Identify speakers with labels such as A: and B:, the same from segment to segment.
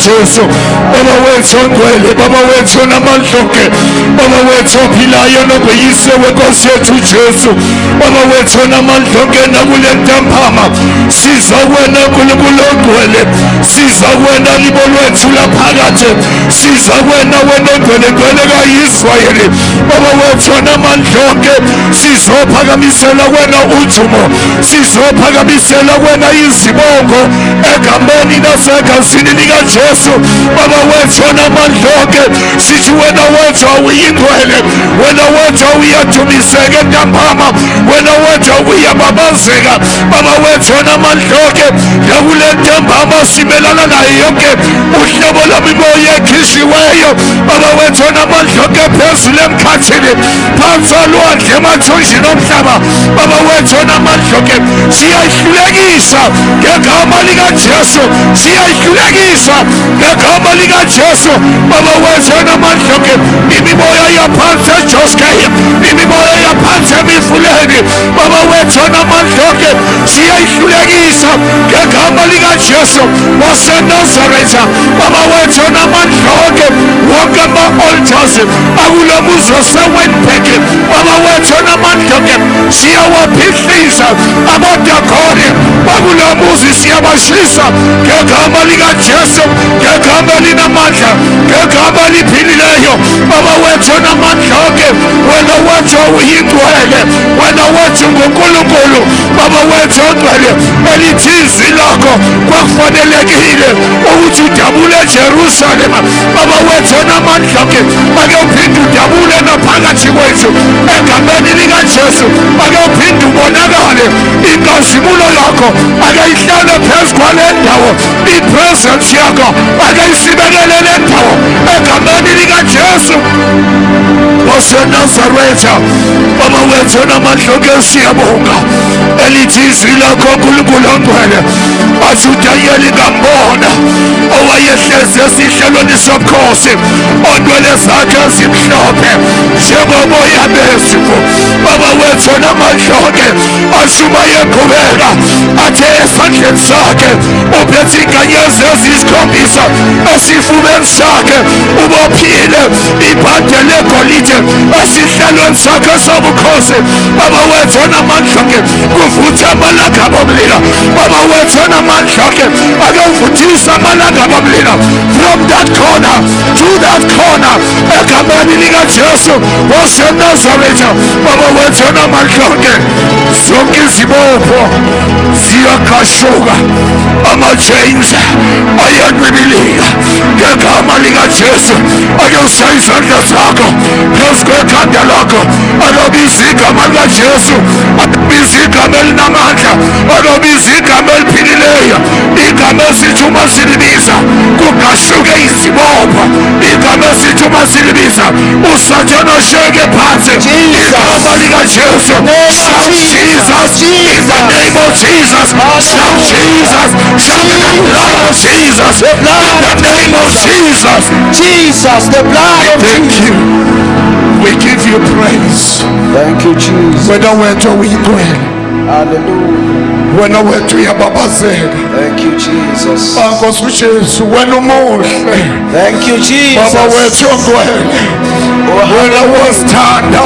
A: Jesu baba wethu ongcwele baba wethu namandloke baba wethu ophilayo nobuyise wenkosi yethu Jesu baba wethu namandloke nakule ntambama siza wena uNkulunkulu ongcwele siza wena libo lwethu laphakathi siza wena ongcwele kaIsrayeli baba wethu namandloke sizophakamisela wena ujumo sizophakamisela wena izibongo egameni nasegazini likaJesu baba wethu namandloke sithi wena wethu awuyingcwele wena wethu awuyadumiseka ntambama wena wethu awuyababazeka baba wethu namandloke yakule ntambama simelana nayo yonke uhlobo lwemimoya ekhishiweyo baba wethu namandloke phezulu emkhathini phansi olwandle emathunjini omhlaba baba wethu namandloke siyayihlulekisa ngegama likaJesu siyayihlulekisa ngegama likaJesu baba wethu namandloke imimoya yaphansi eJoskeya imimoya yaphansi emifuleni baba wethu namandloke siyayihlulekisa ngegama likaJesu waseNazaretha baba wethu namandloke wonke ama-altars akulamuzi waseWynberg baba wethu namandloke siyawaphihlisa abadakoni bakulamuzi siyabashisa ngegama likaJesu ngegama linamandla ngegama liphilileyo baba wethu namandloke wena wethu uyingcwele wena wethu nguNkulunkulu baba wethu ongcwele elithi izwi lakho kwakufanelekile ukuthi udabule eJerusalema baba wethu namandloke ake uphinde udabule naphakathi kwethu egameni likaJesu ake uphinde ubonakale inkazimulo yakho ake ihlale phezu kwale ndawo ipresence yakho ake isibekele le ndawo egameni likaJesu waseNazaretha baba wethu namandloke siyabonga elithi izwi lakho uNkulunkulu ongcwele athi uDanyeli ngambona owayehlezi esihlalweni sobukhosi ondwele zakhe ezimhlophe njengomoya bezifo baba wethu namandloke ashuma yeqhubeka athe esandleni sakhe uphethe inkanyezi eziyisikhombisa esifubeni sakhe ubophile ibhande legolide esihlalweni sakhe sobukhosi baba wethu namandloke kuvutha amalanga bomlilo baba wethu namandloke ake uvuthisa amalanga bomlilo from that corner to that corner egameni likaJesu waseNazaretha baba wethu namandloke zonke izibopho ziyakhashuka ama-chains ayanwibilika ngegama likaJesu ake ushaye izandla zakho phezu kwekhanda lakho alobiza igama likaJesu alobiza igama elinamandla alobiza igama eliphilileyo igama esithi uma silibiza kugashuke izibopho igama esithi uma silibiza usathana asheke phansi igama likaJesu shout Jesus in the name of Jesus shout Jesus shout the blood of Jesus in the name of Jesus
B: Jesus the blood of
A: Jesus. We give you praise.
B: Thank you Jesus.
A: Whether we're doing well,
B: hallelujah,
A: wena wethu uyababazeka.
B: thank you Jesus.
A: Nkosi uJesu wena umuhle.
B: Thank you Jesus.
A: Baba wethu ongcwele wena wasithanda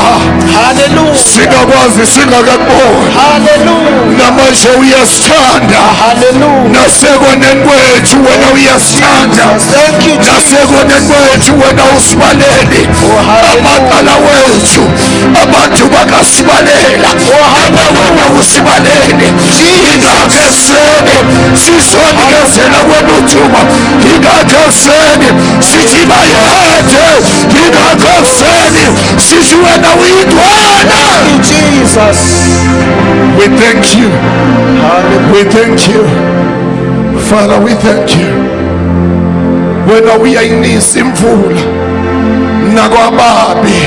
B: hallelujah,
A: singakwazi singakakuboni
B: hallelujah,
A: namanje uyasithanda
B: hallelujah,
A: nasekoneni kwethu wena uyasithanda
B: thank you Jesus.
A: nasekoneni kwethu wena usibalele amaqala wethu abantu bakasibalela wena usibalele sisonikezela kwenuthuma ngingakoseni sithi bayede ngingakoseni sithi wena uyintwana.
B: Jesus.
A: We thank you. We thank you. Father, we thank you. Wena uyayinisa imvula nakwababi,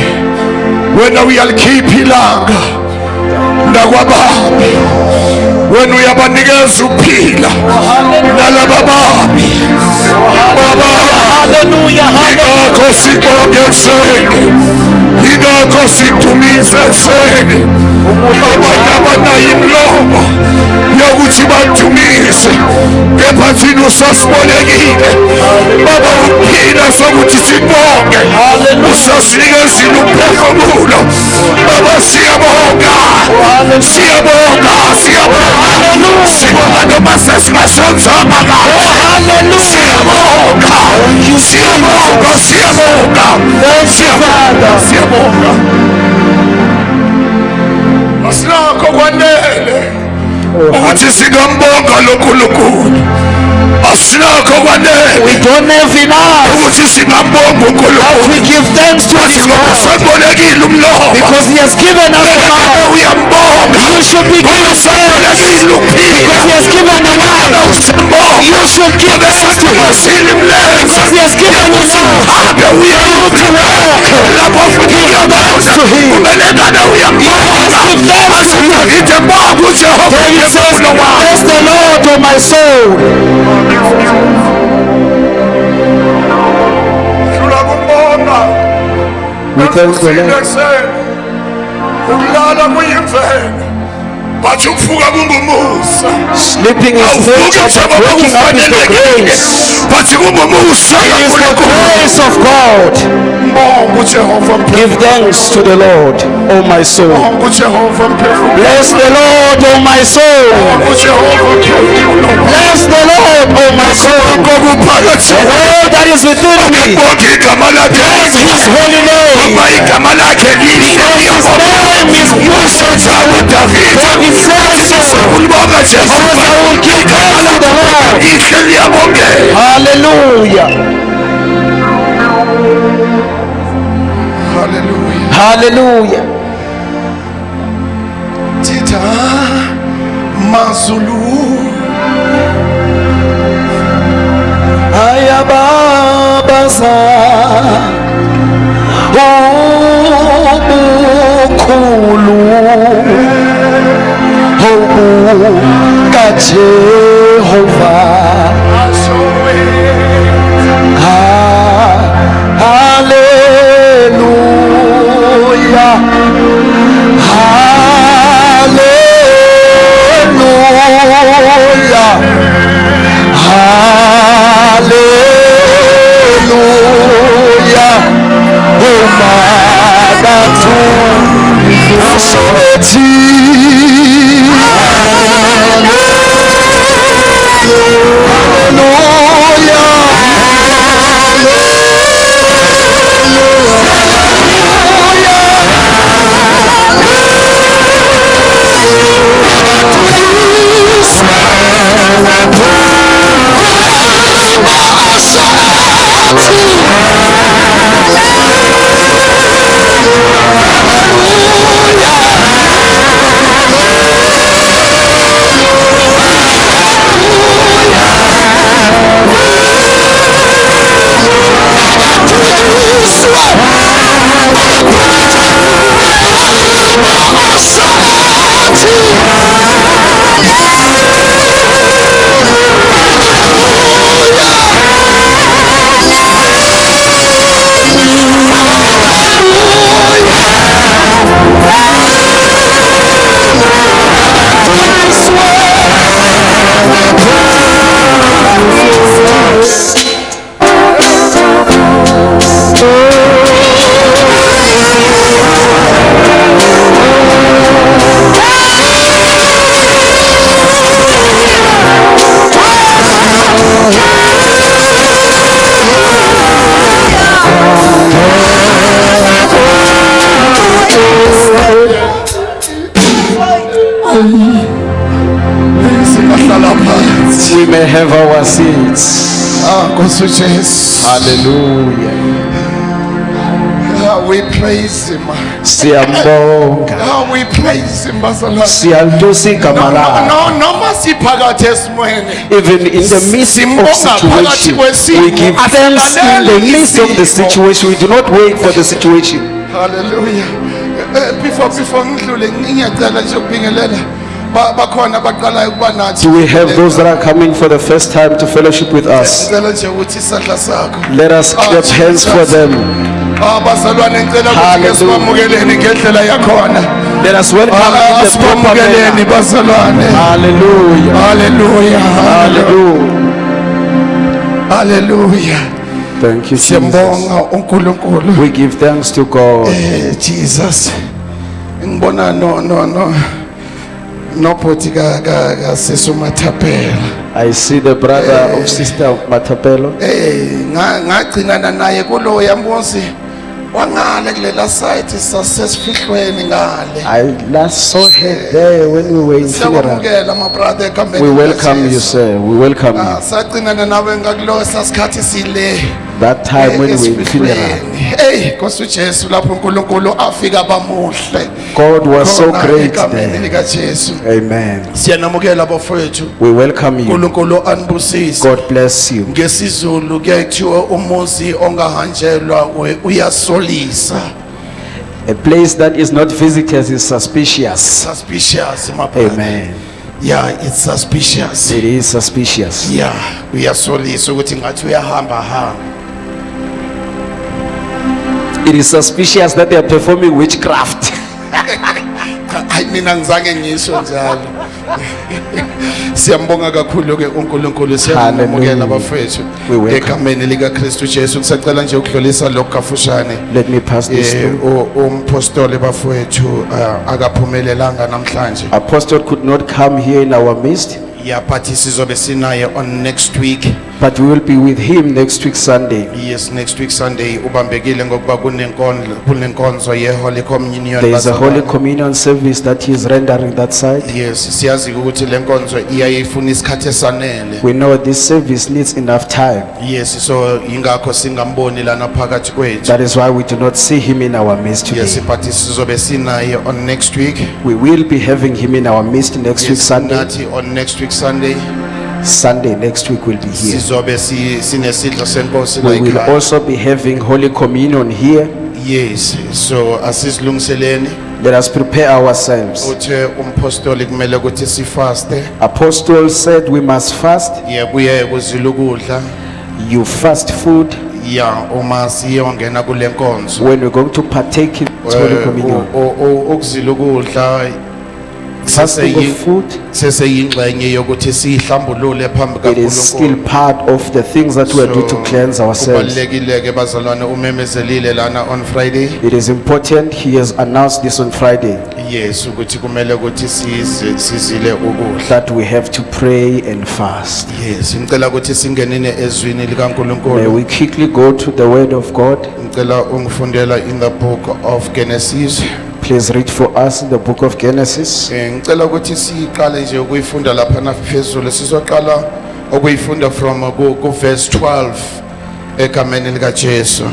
A: wena uyalikhipha ilanga nakwababi, wena uyabanikeza uphila nalaba babi. Baba,
B: Hallelujah.
A: ingakho sibongeseni, ingakho sidumiseseni. Abanye abanayo imlomo yokuthi badumise, kepha thina usasibolekile. Baba, uphila sokuthi sibonge, usasinikeza umphefumulo. Baba, siyabonga, siyabonga, siyabonga. Sibonga noma sesingasonzanga kahle. Siyabonga, siyabonga, siyabonga, siyabonga, siyabonga. Asinakho kwanele ukuthi singambonga lo Nkulunkulu. Asinakho kwanele
B: We don't have enough
A: ukuthi singambonga
B: that
A: uNkulunkulu.
B: we give thanks to His God
A: Usabolekile umlomo,
B: because He has given us a mouth.
A: uyambonga.
B: You should be giving thanks
A: Usabolekile uphila,
B: because He has given a life.
A: usambonga.
B: You should give thanks to Him
A: Usabolekile imlenze,
B: because He has given you life.
A: hambe uyambuka lapho ufika
B: Thanks to Him.
A: ubelekana uyambonga.
B: Give thanks to Him.
A: Ite bonga uJehova
B: David says,
A: umphefumulo wakho.
B: bless the Lord, O my soul. We thank the Lord.
A: Ukulala kuyimvelo, but ukuvuka kungumusa.
B: Sleeping is nature, but waking up is the grace.
A: But kungumusa
B: It is the grace of God.
A: Mbonga uJehova
B: Give thanks to the Lord, O my soul.
A: Mbonga uJehova mphefumulo.
B: Bless the Lord, O my soul.
A: Mbonga uJehova mphefumulo.
B: Bless the Lord, O my soul.
A: Kokuphakathi
B: All that is within me,
A: bonke igama lakhe.
B: bless His holy name.
A: Ngoba igama lakhe lihle
B: Because His name is beautiful.
A: David
B: David says so.
A: ulibonga Jesu.
B: Because I will give thanks to the Lord.
A: Lihle liyabongela.
B: Hallelujah.
A: Hallelujah.
B: Hallelujah.
A: Tita mazulu
B: Ayababaza obukhulu obukaJehova. Hallelujah. Hallelujah. Hallelujah. Oh, Magatu. Nasoeti. Hallelujah.
A: seats.
B: we may have our seats.
A: Nkosi uJesu.
B: Hallelujah.
A: We praise him.
B: Siyambonga.
A: We praise him, bazalwane.
B: Siyalusa igama lakhe.
A: Noma siphakathi esimweni.
B: Even in the midst of situation, we give thanks in the midst of the situation. We do not wait for the situation.
A: Hallelujah. Before ngidlule ngiyacela nje ukubingelela bakhona baqalayo ukuba nathi.
B: Do we have those that are coming for the first time to fellowship with us?
A: Ngicela nje ukuthi isandla sakho.
B: Let us clap hands for them.
A: Bazalwane ngicela ukuthi
B: Hallelujah.
A: ngesikwamukeleni ngendlela yakhona.
B: Let us welcome in the proper
A: Sikwamukeleni
B: manner.
A: bazalwane.
B: Hallelujah.
A: Hallelujah.
B: Hallelujah.
A: Hallelujah.
B: Thank you, Jesus.
A: Siyambonga uNkulunkulu.
B: We give thanks to God.
A: Jesus. Ngibona no poti ka Sesu Mathapela.
B: I see the brother of Sister Matapelo.
A: Ngagcinana naye kulo yambuzi wangale kulela site sasesifihlweni ngale.
B: I last saw her there when we were in funeral.
A: Siyamukela my brother come.
B: We welcome you, sir. We welcome you.
A: Sagcinana nawe ngakulo sasikhathi sile.
B: That time when we were in funeral.
A: Hey, Nkosi uJesu lapho uNkulunkulu afika bamuhle.
B: God was so
A: Khona
B: great
A: egameni
B: there.
A: likaJesu.
B: Amen.
A: Siyanamukela bafowethu.
B: We welcome you.
A: uNkulunkulu anibusise.
B: God bless you.
A: NgesiZulu kuyathiwa umuzi ongahanjelwa uyasolisa.
B: A place that is not visited is suspicious.
A: Suspicious, my brother.
B: Amen.
A: Yeah, it's suspicious.
B: It is suspicious.
A: Yeah, uyasolisa ukuthi ngathi uyahamba.
B: It is suspicious that they are performing witchcraft.
A: Hayi mina ngizange ngisho njalo. Siyambonga kakhulu ke uNkulunkulu siyamukela abafethu
B: We welcome.
A: egameni lika Kristu Jesu. Ngisacela nje ukudlulisa lokho kafushane.
B: Let me pass this through.
A: Umpostoli bafethu akaphumelelanga namhlanje.
B: Apostle could not come here in our midst,
A: Yeah, but sizobe sinaye on next week.
B: but we will be with him next week Sunday.
A: Yes, next week Sunday ubambekile ngokuba kunenkonzo ye Holy Communion.
B: There is a Holy
A: bazalwane.
B: Communion service that he is rendering that side.
A: Yes, siyazi ukuthi lenkonzo iyayifuna isikhathi esanele.
B: We know this service needs enough time.
A: Yes, so ingakho singamboni lana phakathi kwethu.
B: That is why we do not see him in our midst
A: Yes,
B: today.
A: but sizobe sinaye on next week.
B: We will be having him in our midst next week
A: Yes,
B: Sunday.
A: nathi on next week Sunday
B: Sunday next week will be here.
A: sizobe sinesidlo senkosi
B: We will
A: la.
B: also be having Holy Communion here.
A: Yes, so asizilungiseleni.
B: Let us prepare ourselves.
A: Uthe umpostoli kumele ukuthi sifaste.
B: Apostle said we must fast.
A: Kuye kuzila ukudla.
B: You fast food
A: Uma siyongena kule nkonzo.
B: when we're going to partake in this Holy Communion.
A: Ukuzila ukudla
B: Fasting of food,
A: seseyingxenye yokuthi sihlambulule phambi
B: it is still
A: kaNkulunkulu.
B: part of the things that we are doing to cleanse ourselves.
A: Kubalekile ke bazalwane umemezelile lana on Friday.
B: It is important, he has announced this on Friday,
A: Yes, ukuthi kumele ukuthi sizile ukudla.
B: that we have to pray and fast.
A: Yes, ngicela ukuthi singenine ezwini
B: May
A: likaNkulunkulu.
B: we quickly go to the word of God.
A: Ngicela ungifundela in the book of Genesis.
B: Please read for us the book of Genesis.
A: Ngicela ukuthi siqale nje ukuyifunda lapha naphezulu. Sizoqala ukuyifunda from ku verse 12 egameni lika Jesu.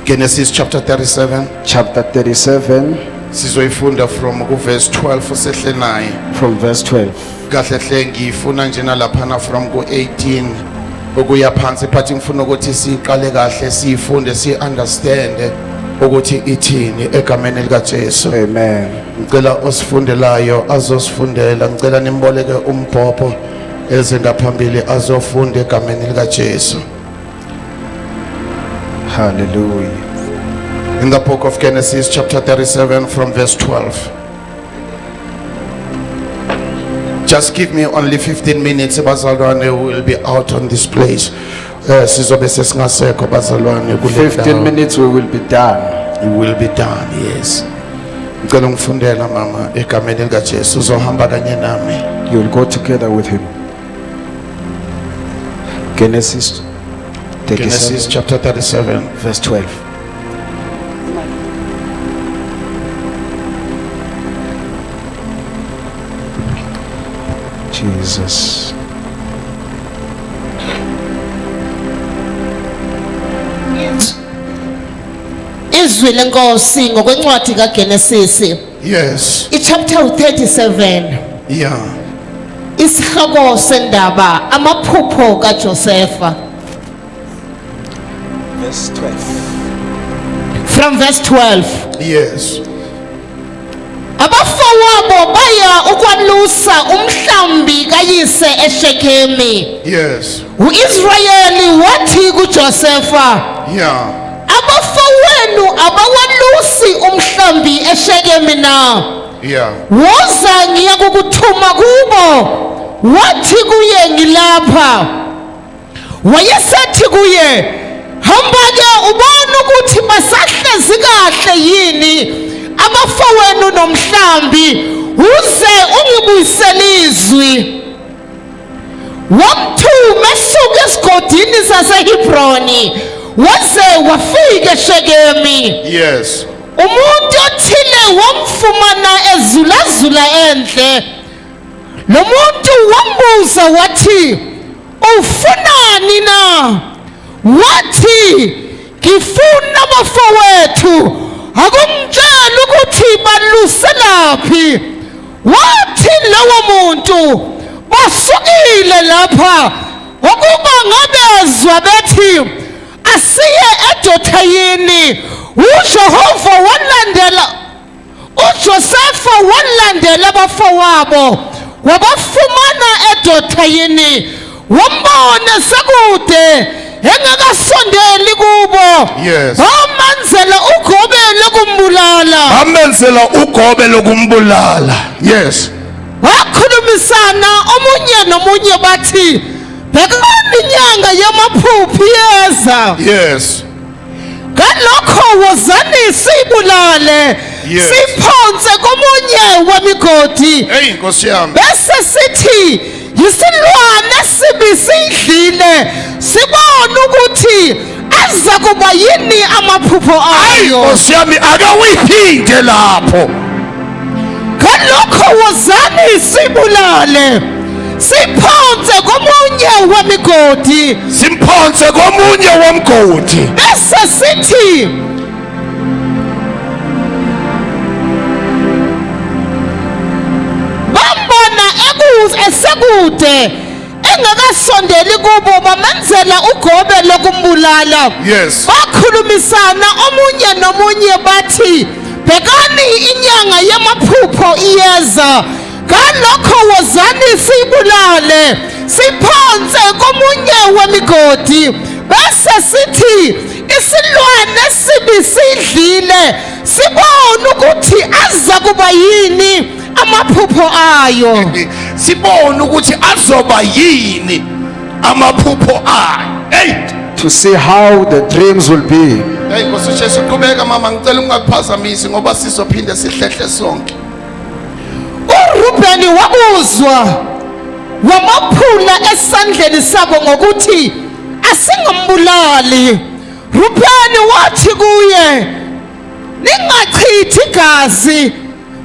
A: Genesis chapter 37.
B: Chapter 37
A: Sizoyifunda from ku verse 12 sehle naye.
B: from verse 12.
A: Kahle hle ngifuna nje nalapha from ku 18 ukuya phansi, but ngifuna ukuthi siqale kahle sifunde si understand ukuthi ithini egameni lika Jesu.
B: Amen.
A: Ngicela osifundelayo azosifundela. Ngicela nimboleke umbhobho eze ngaphambili azofunda egameni lika Jesu.
B: Hallelujah.
A: In the book of Genesis chapter 37 from verse 12. Just give me only 15 minutes bazalwane, we will be out on this place. Sizobe sesingasekho bazalwane kule
B: 15
A: ndawo.
B: minutes we will be done.
A: It will be done, yes. Ngicela ungifundela mama egameni lika Jesu, uzohamba kanye nami.
B: You will go together with him. Genesis 37
A: Genesis chapter 37.
B: verse 12. Jesus.
C: Izwi lenkosi ngokwencwadi kaGenesis
A: Yes.
C: ichapter 37
A: Yeah.
C: isihloko sendaba amaphupho kaJosefa
B: Verse 12.
C: from verse 12.
A: Yes.
C: Abafowabo baya ukwalusa umhlambi kayise eShekemi.
A: Yes.
C: uIsrayeli wathi kuJosefa,
A: Yeah.
C: abafowenu abawalusi umhlambi eShekemi na?
A: Yeah.
C: Woza ngiya kukuthuma kubo. Wathi kuye ngilapha. Wayesethi kuye, hamba ke ubone ukuthi basahlezi kahle yini abafowenu nomhlambi, uze ungibuyisele izwi. Wamthuma esuka esigodini saseHebroni waze wafika eShekemi.
A: Yes.
C: Umuntu othile wamfumana ezulazula endle. Lo muntu wambuza wathi, ufunani na? Wathi, ngifuna abafowethu, akungitshela ukuthi baluselaphi. Wathi lowo muntu, basukile lapha ukuba ngabezwa bethi asiye eDothayini. uJehova walandela uJosefa walandela abafowabo wabafumana eDothayini. Wambona sekude engakasondeli kubo.
A: Yes.
C: Bamenzela ugobe lokumbulala.
A: Bamenzela ugobe lokumbulala. Yes.
C: Wakhulumisana omunye nomunye bathi, bhekani inyanga yamaphupho iyeza.
A: Yes.
C: Ngalokho wozani sibulale.
A: Yes.
C: Siphonse komunye wemigodi.
A: Hey, Nkosi yami.
C: Bese sithi yisilwane sibi sidlile sibone ukuthi aza kuba yini amaphupho ayo.
A: Nkosi yami ake uyiphinde lapho.
C: Ngalokho wozani sibulale. Siphonse komunye wemigodi.
A: Simphonse komunye womgodi.
C: Bese sithi bambona esekude engakasondeli kubo bamenzela ugobe lokumbulala.
A: Yes.
C: Bakhulumisana omunye nomunye bathi, bhekani inyanga yamaphupho iyeza. Ngalokho wozani sibulale. Siphonse komunye wemigodi. Bese sithi isilwane sibi sidlile sibone ukuthi aza kuba yini amaphupho ayo.
A: Sibone ukuthi azoba yini amaphupho ayo. Hey.
B: To see how the dreams will be.
A: Hey Nkosi Jesu qhubeka mama, ngicela ungakuphazamisi ngoba sizophinde sihlehle sonke.
C: uRubeni wakuzwa wamaphula esandleni sabo ngokuthi asingambulali. Rubeni wathi kuye, ningachithi igazi,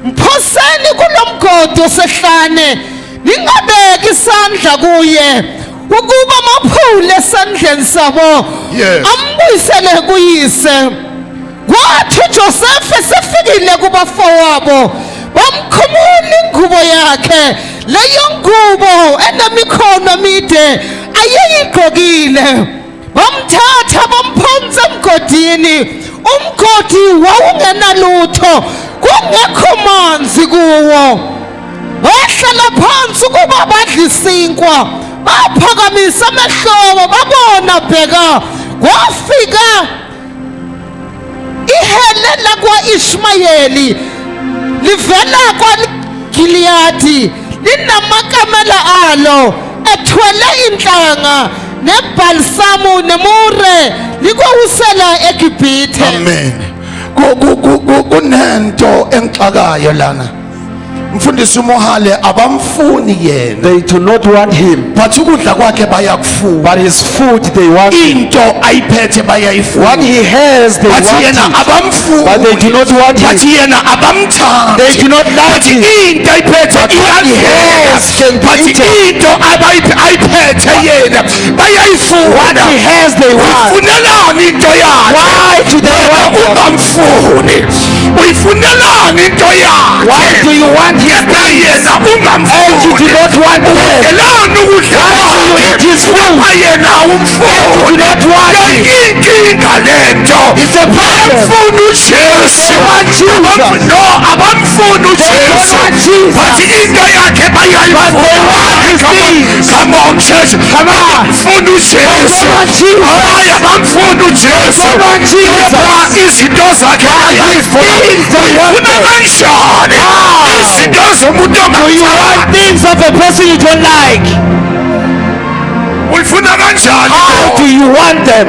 C: mphoseni kulomgodi osehlane, ningabeki isandla kuye ukuba amaphule esandleni sabo.
A: Yes.
C: Ambuyisele kuyise. Kwathi uJosefa sefikile kubafowabo bamkhumula ingubo yakhe, leyo ngubo enemikhono emide ayeyigqokile. Bamthatha bamphonsa emgodini. Umgodi wawungenalutho, kungekho manzi kuwo. Bahlala phansi ukuba badle isinkwa. Baphakamisa amehlo babona bheka kwafika ihele lakwa-Ishmayeli livela kwaGiliyadi linamakamela alo ethwele inhlanga nebhalisamu nemure likwawusela eGibhithe.
A: Amen. Kunento engixakayo lana. Mfundisi uMohale abamfuni yena.
B: They do not want him,
A: But ukudla kwakhe bayakufuna.
B: but his food they want him.
A: Into ayiphethe bayayifuna.
B: What he has they
A: But
B: want
A: yena
B: it,
A: abamfuni.
B: but they do not want
A: But
B: him.
A: yena abamthandi.
B: They do not like
A: But
B: him.
A: into ayiphethe
B: But what he has
A: iyazwela.
B: can
A: But
B: wanted.
A: into ayiphethe yena
B: What
A: bayayifuna
B: he has, they want.
A: uyifunelani into yakhe
B: Why do they want him?
A: ungamfuni uyifunelani into
B: Why do
A: yakhe
B: you want his
A: yena
B: things?
A: yena
B: And you do
A: ungamfuni
B: not want them.
A: elani ukudla
B: Why do you eat his food?
A: yena umfuni
B: do not want him.
A: inkinga lento
B: It's a problem.
A: abamfuni ujesu
B: They want Jesus.
A: no abamfuni ujesu
B: want Jesus.
A: bathi into yakhe bayayifuna
B: his things.
A: come on church
B: Come on.
A: abamfuni ujesu
B: want Jesus.
A: hayi abamfuni ujesu
B: They want Jesus.
A: Ngoba izinto zakhe bayayifuna
B: things they want
A: ufuna kanjani izinto zomuntu
B: Do you want
A: ongathandi
B: things of a person you don't like?
A: uyifuna kanjani
B: How do you want them?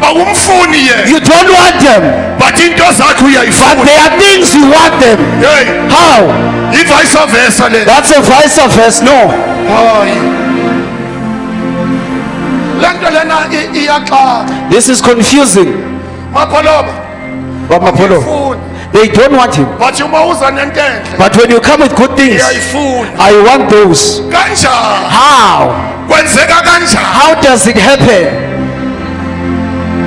A: awumfuni yena
B: You don't want them.
A: but into zakhe
B: But
A: uyayifuna
B: there are things you want them.
A: hey
B: How?
A: ivice versa le
B: That's a vice versa. No.
A: hayi lento lena iyaxaka
B: This is confusing.
A: mapholoba
B: Bamapolo.
A: ufuni
B: They don't want him.
A: but uma uza nento enhle
B: But when you come with good things,
A: uyayifuna
B: I want those.
A: kanjani
B: How?
A: kwenzeka kanjani
B: How does it happen?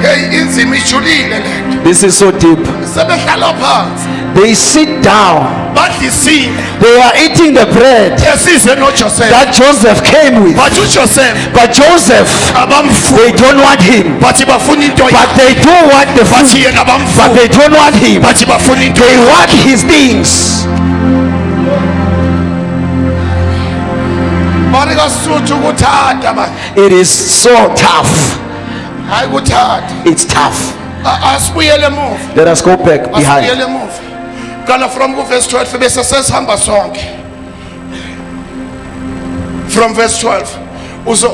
A: hey inzima ijulile lento
B: This is so deep.
A: sebehlala phansi
B: They sit down.
A: badlisile
B: They are eating the bread
A: esize noJoseph
B: that Joseph came with.
A: but uJoseph
B: But Joseph,
A: abamfuni
B: they don't want him.
A: but bafuna into
B: But they do want the
A: but
B: food.
A: yena
B: But
A: abamfuni
B: they don't want him.
A: but bafuna into
B: They want his things.
A: mari kasuthu ukuthatha manje
B: It is so tough.
A: hayi kuthatha
B: It's tough.
A: asibuyele emuva
B: Let us go back behind.
A: asibuyele emuva kala from verse 12 bese sesihamba sonke from verse 12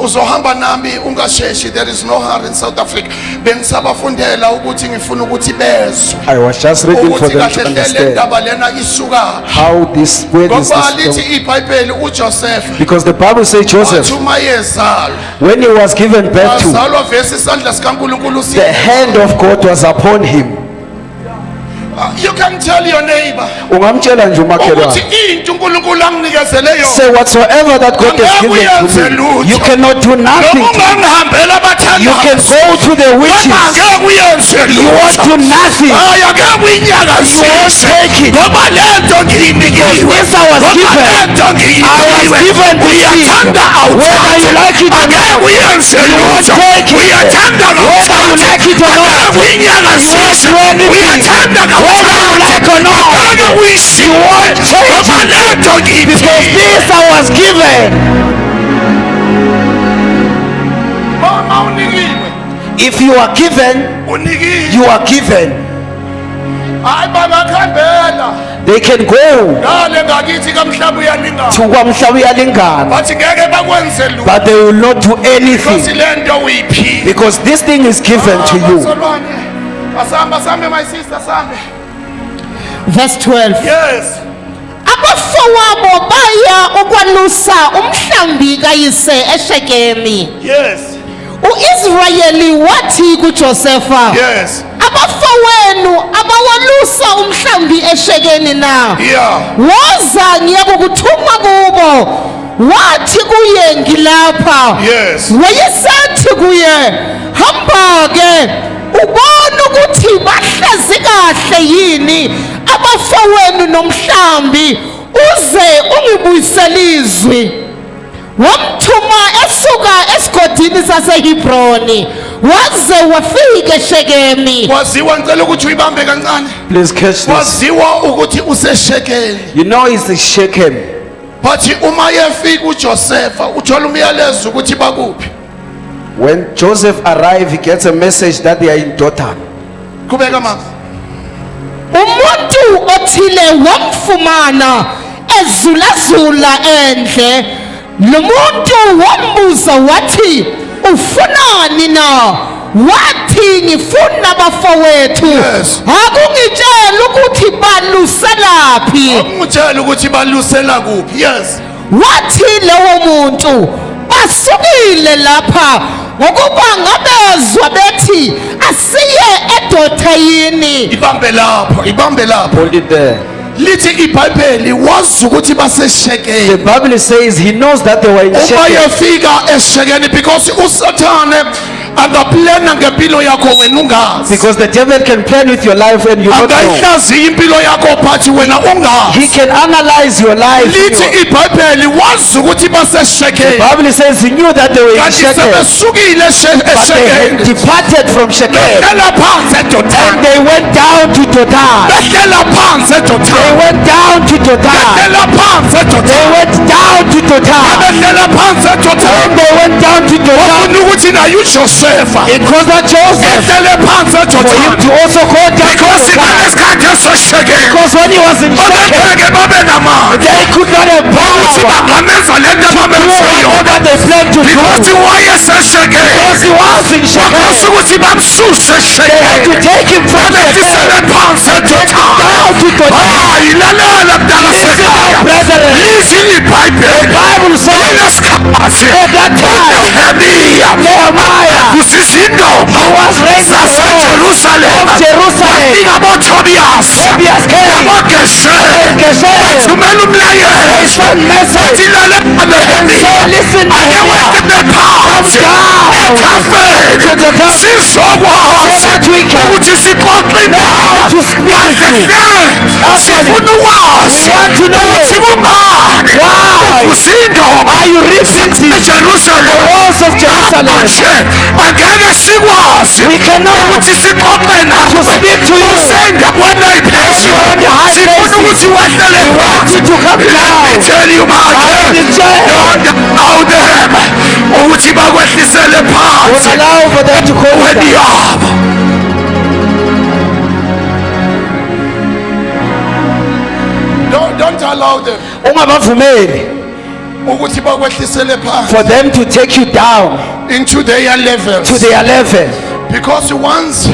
A: uzohamba nami ungasheshi there is no hurry in South Africa bengisabafundela ukuthi ngifuna ukuthi bezwe
B: I was just reading for
A: ukuthi
B: them to
A: kahle hle
B: understand
A: ndaba lena isuka
B: how this, where this
A: ngoba
B: is
A: lithi
B: from.
A: iBhayibheli uJoseph
B: Because the Bible says Joseph,
A: wathi uma yezalwa
B: when he was given birth to,
A: wazalwa vese isandla sikaNkulunkulu
B: the hand of God was upon him.
A: you can tell your neighbor
B: Ungamtshela nje umakhelwane.
A: ukuthi into uNkulunkulu anginikezele yona
B: Say whatsoever that God has given to me, you cannot do nothing
A: noma
B: to it.
A: ungangihambela
B: You can
A: abathandayo
B: go to the witches.
A: angeke uyenze
B: You won't do nothing.
A: hayi angeke uyinyakazise
B: take it.
A: ngoba lento ngiyinikiwe
B: This I was
A: ngoba
B: given.
A: lento
B: I was
A: ngiyinikiwe
B: given this thing.
A: uyathanda
B: Whether you like it or
A: angeke
B: not,
A: uyenze
B: won't
A: lutho
B: take it.
A: uyathanda
B: Whether you like it or not,
A: angeke uyinyakazise
B: you won't do anything.
A: uyathanda
B: Whether you like or not,
A: angeke uyishiwe ngoba lento
B: because
A: ngiyinikiwe
B: this I was given.
A: mama unikiwe
B: If you are given,
A: unikiwe
B: you are given.
A: hayi bangakhambela
B: They can go
A: ngale ngakithi kamhlaba uyalingana
B: to kwamhlaba uyalingana,
A: bathi ngeke bakwenze lutho
B: but they will not do
A: because
B: anything
A: lento uyiphi
B: because this thing is given to you.
A: asambe my sister sambe
C: verse 12
A: yes
C: abafowabo baya ukwalusa umhlambi kayise eShekemi
A: yes
C: uIsrayeli wathi kuJosefa
A: yes
C: abafowenu abawalusa umhlambi eShekeni na
A: yeah
C: woza ngiyakukuthuma kubo wathi kuye ngilapha
A: yes
C: wayesathi kuye hamba ke ubona ukuthi bahlezi kahle yini abafowenu nomhlambi uze ungibuyisele izwi wamthuma esuka esigodini saseHebroni waze wafika eShekemi
A: waziwa ngicela ukuthi uyibambe kancane
B: Please catch this.
A: waziwa ukuthi useshekeli
B: You know it's the Shechem.
A: bathi uma yefika uJosepha uthola umyalezo ukuthi bakuphi
B: When Joseph arrived, he gets a message that they are in Dothan.
A: kubeka mama
C: umuntu othile wamfumana ezulazula endle lo muntu wambuza wathi ufunani na wathi ngifuna abafowethu
A: Yes.
C: akungitshela ukuthi baluselaphi
A: ngitshela ukuthi balusela kuphi yes
C: wathi lowo muntu basukile lapha ngokuba ngabezwa bethi asiye edothayini
A: ibambe lapho
B: Hold it there.
A: lithi iBhayibheli wazi ukuthi
B: The
A: baseshekeni
B: Bible says he knows that they were in
A: uma
B: Shechem.
A: yefika eshekeni because usathane angaplana ngempilo yakho wena ungazi
B: Because the devil can plan with your life and you don't know.
A: angayihlaziya impilo yakho phathi wena
B: He
A: ungazi
B: can analyze your life.
A: lithi iBhayibheli wazi ukuthi
B: The
A: baseshekeni
B: Bible says he knew that they were in
A: kanti
B: Shechem.
A: sebesukile
B: But they had
A: eshekeni
B: departed from Shechem.
A: behlela phansi
B: And
A: edodana
B: they went down to Dotan.
A: behlela phansi
B: They
A: edodana
B: went down to Dotan.
A: behlela phansi
B: They
A: edodana
B: went down to Dotan.
A: behlela phansi edodana
B: And they went down to Dotan.
A: wafuna ukuthi naye uJosefa
B: It was not Joseph
A: ehlele phansi
B: for him
A: edodana
B: to also go down to
A: because
B: Dotan.
A: isikhathi eseshekeni
B: Because when he was in Shechem,
A: babengeke babe namandla
B: they could not have
A: ukuthi
B: power
A: bangamenza lento
B: to do
A: abamenza yona
B: whatever they planned to do.
A: because wayeseshekeni
B: Because he was in Shechem,
A: bakhosa ukuthi bamsuse
B: they had to
A: eshekeni
B: take him from Shechem
A: babehlisele phansi edodana
B: down to Dotan.
A: hayi lalela mdala
B: Listen now,
A: sekhaya
B: brethren.
A: lithi iBhayibheli
B: Bible says
A: kulesikhathi
B: at that time,
A: uNehemiya
B: Nehemiah
A: kusizindoma
B: was raised of
A: zaseJerusalema
B: Jerusalem.
A: bafika boTobias
B: Tobias came,
A: aboGesheri
B: Geshem,
A: bathumela umlayezo
B: they sent message,
A: bathi lalela
B: so
A: Nehemiya
B: listen to
A: ake
B: Nehemiah.
A: wekele phansi ethafeni
B: To the top,
A: sizokwazi
B: so that we can
A: ukuthi sixoxe
B: how to speak to you.
A: sifuna ukwazi
B: Want to know
A: ukuthi kungani
B: why
A: usindoma
B: are you repeating the
A: eJerusalem
B: walls of Jerusalem?
A: manje angeke sikwazi
B: We cannot
A: ukuthi sixoxe nawe
B: to speak to you.
A: usendaweni eyiphezulu
B: You're on the high
A: sifuna
B: places.
A: ukuthi wehlele
B: We want
A: phansi
B: you to come
A: Let me
B: down.
A: tell you
B: I
A: manje
B: will tell you.
A: don't allow them ukuthi bakwehlisele
B: Don't
A: phansi
B: allow for them to call
A: weni
B: you.
A: yabo don't allow them
B: Ungabavumeli
A: ukuthi bakwehlisele phansi
B: for them to take you down
A: into their levels
B: to their level.
A: because once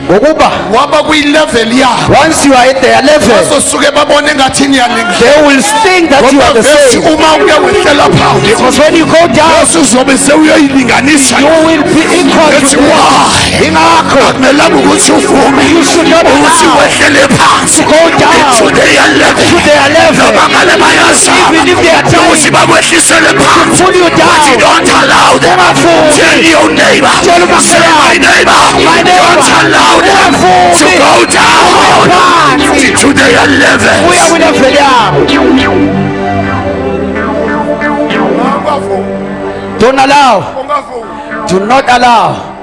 B: Ngokuba
A: waba kwi-level yabo
B: once you are at their level,
A: bazosuke babone ngathi niyalingana
B: they will think that you are the
A: Vesi
B: same.
A: uma uke wehlela phansi
B: Because when you go down,
A: uzobe sewuyoyilinganisa
B: you will be equal to
A: That's
B: them.
A: why.
B: Ingakho
A: akumelanga ukuthi uvume
B: you should not
A: ukuthi
B: allow
A: wehlele phansi
B: go down
A: into their level
B: to their level.
A: noma ngabe bayazama
B: Even if they are trying
A: ukuthi bakwehlisele phansi
B: pull you down.
A: But you don't allow them
B: Ungavumi.
A: tell your neighbor
B: Tell my
A: say my neighbor
B: My neighbor.
A: don't allow them
B: Ungavumi.
A: to go down
B: Phansi.
A: into their levels
B: Uya kwilevel yabo. Don't allow. Do not allow.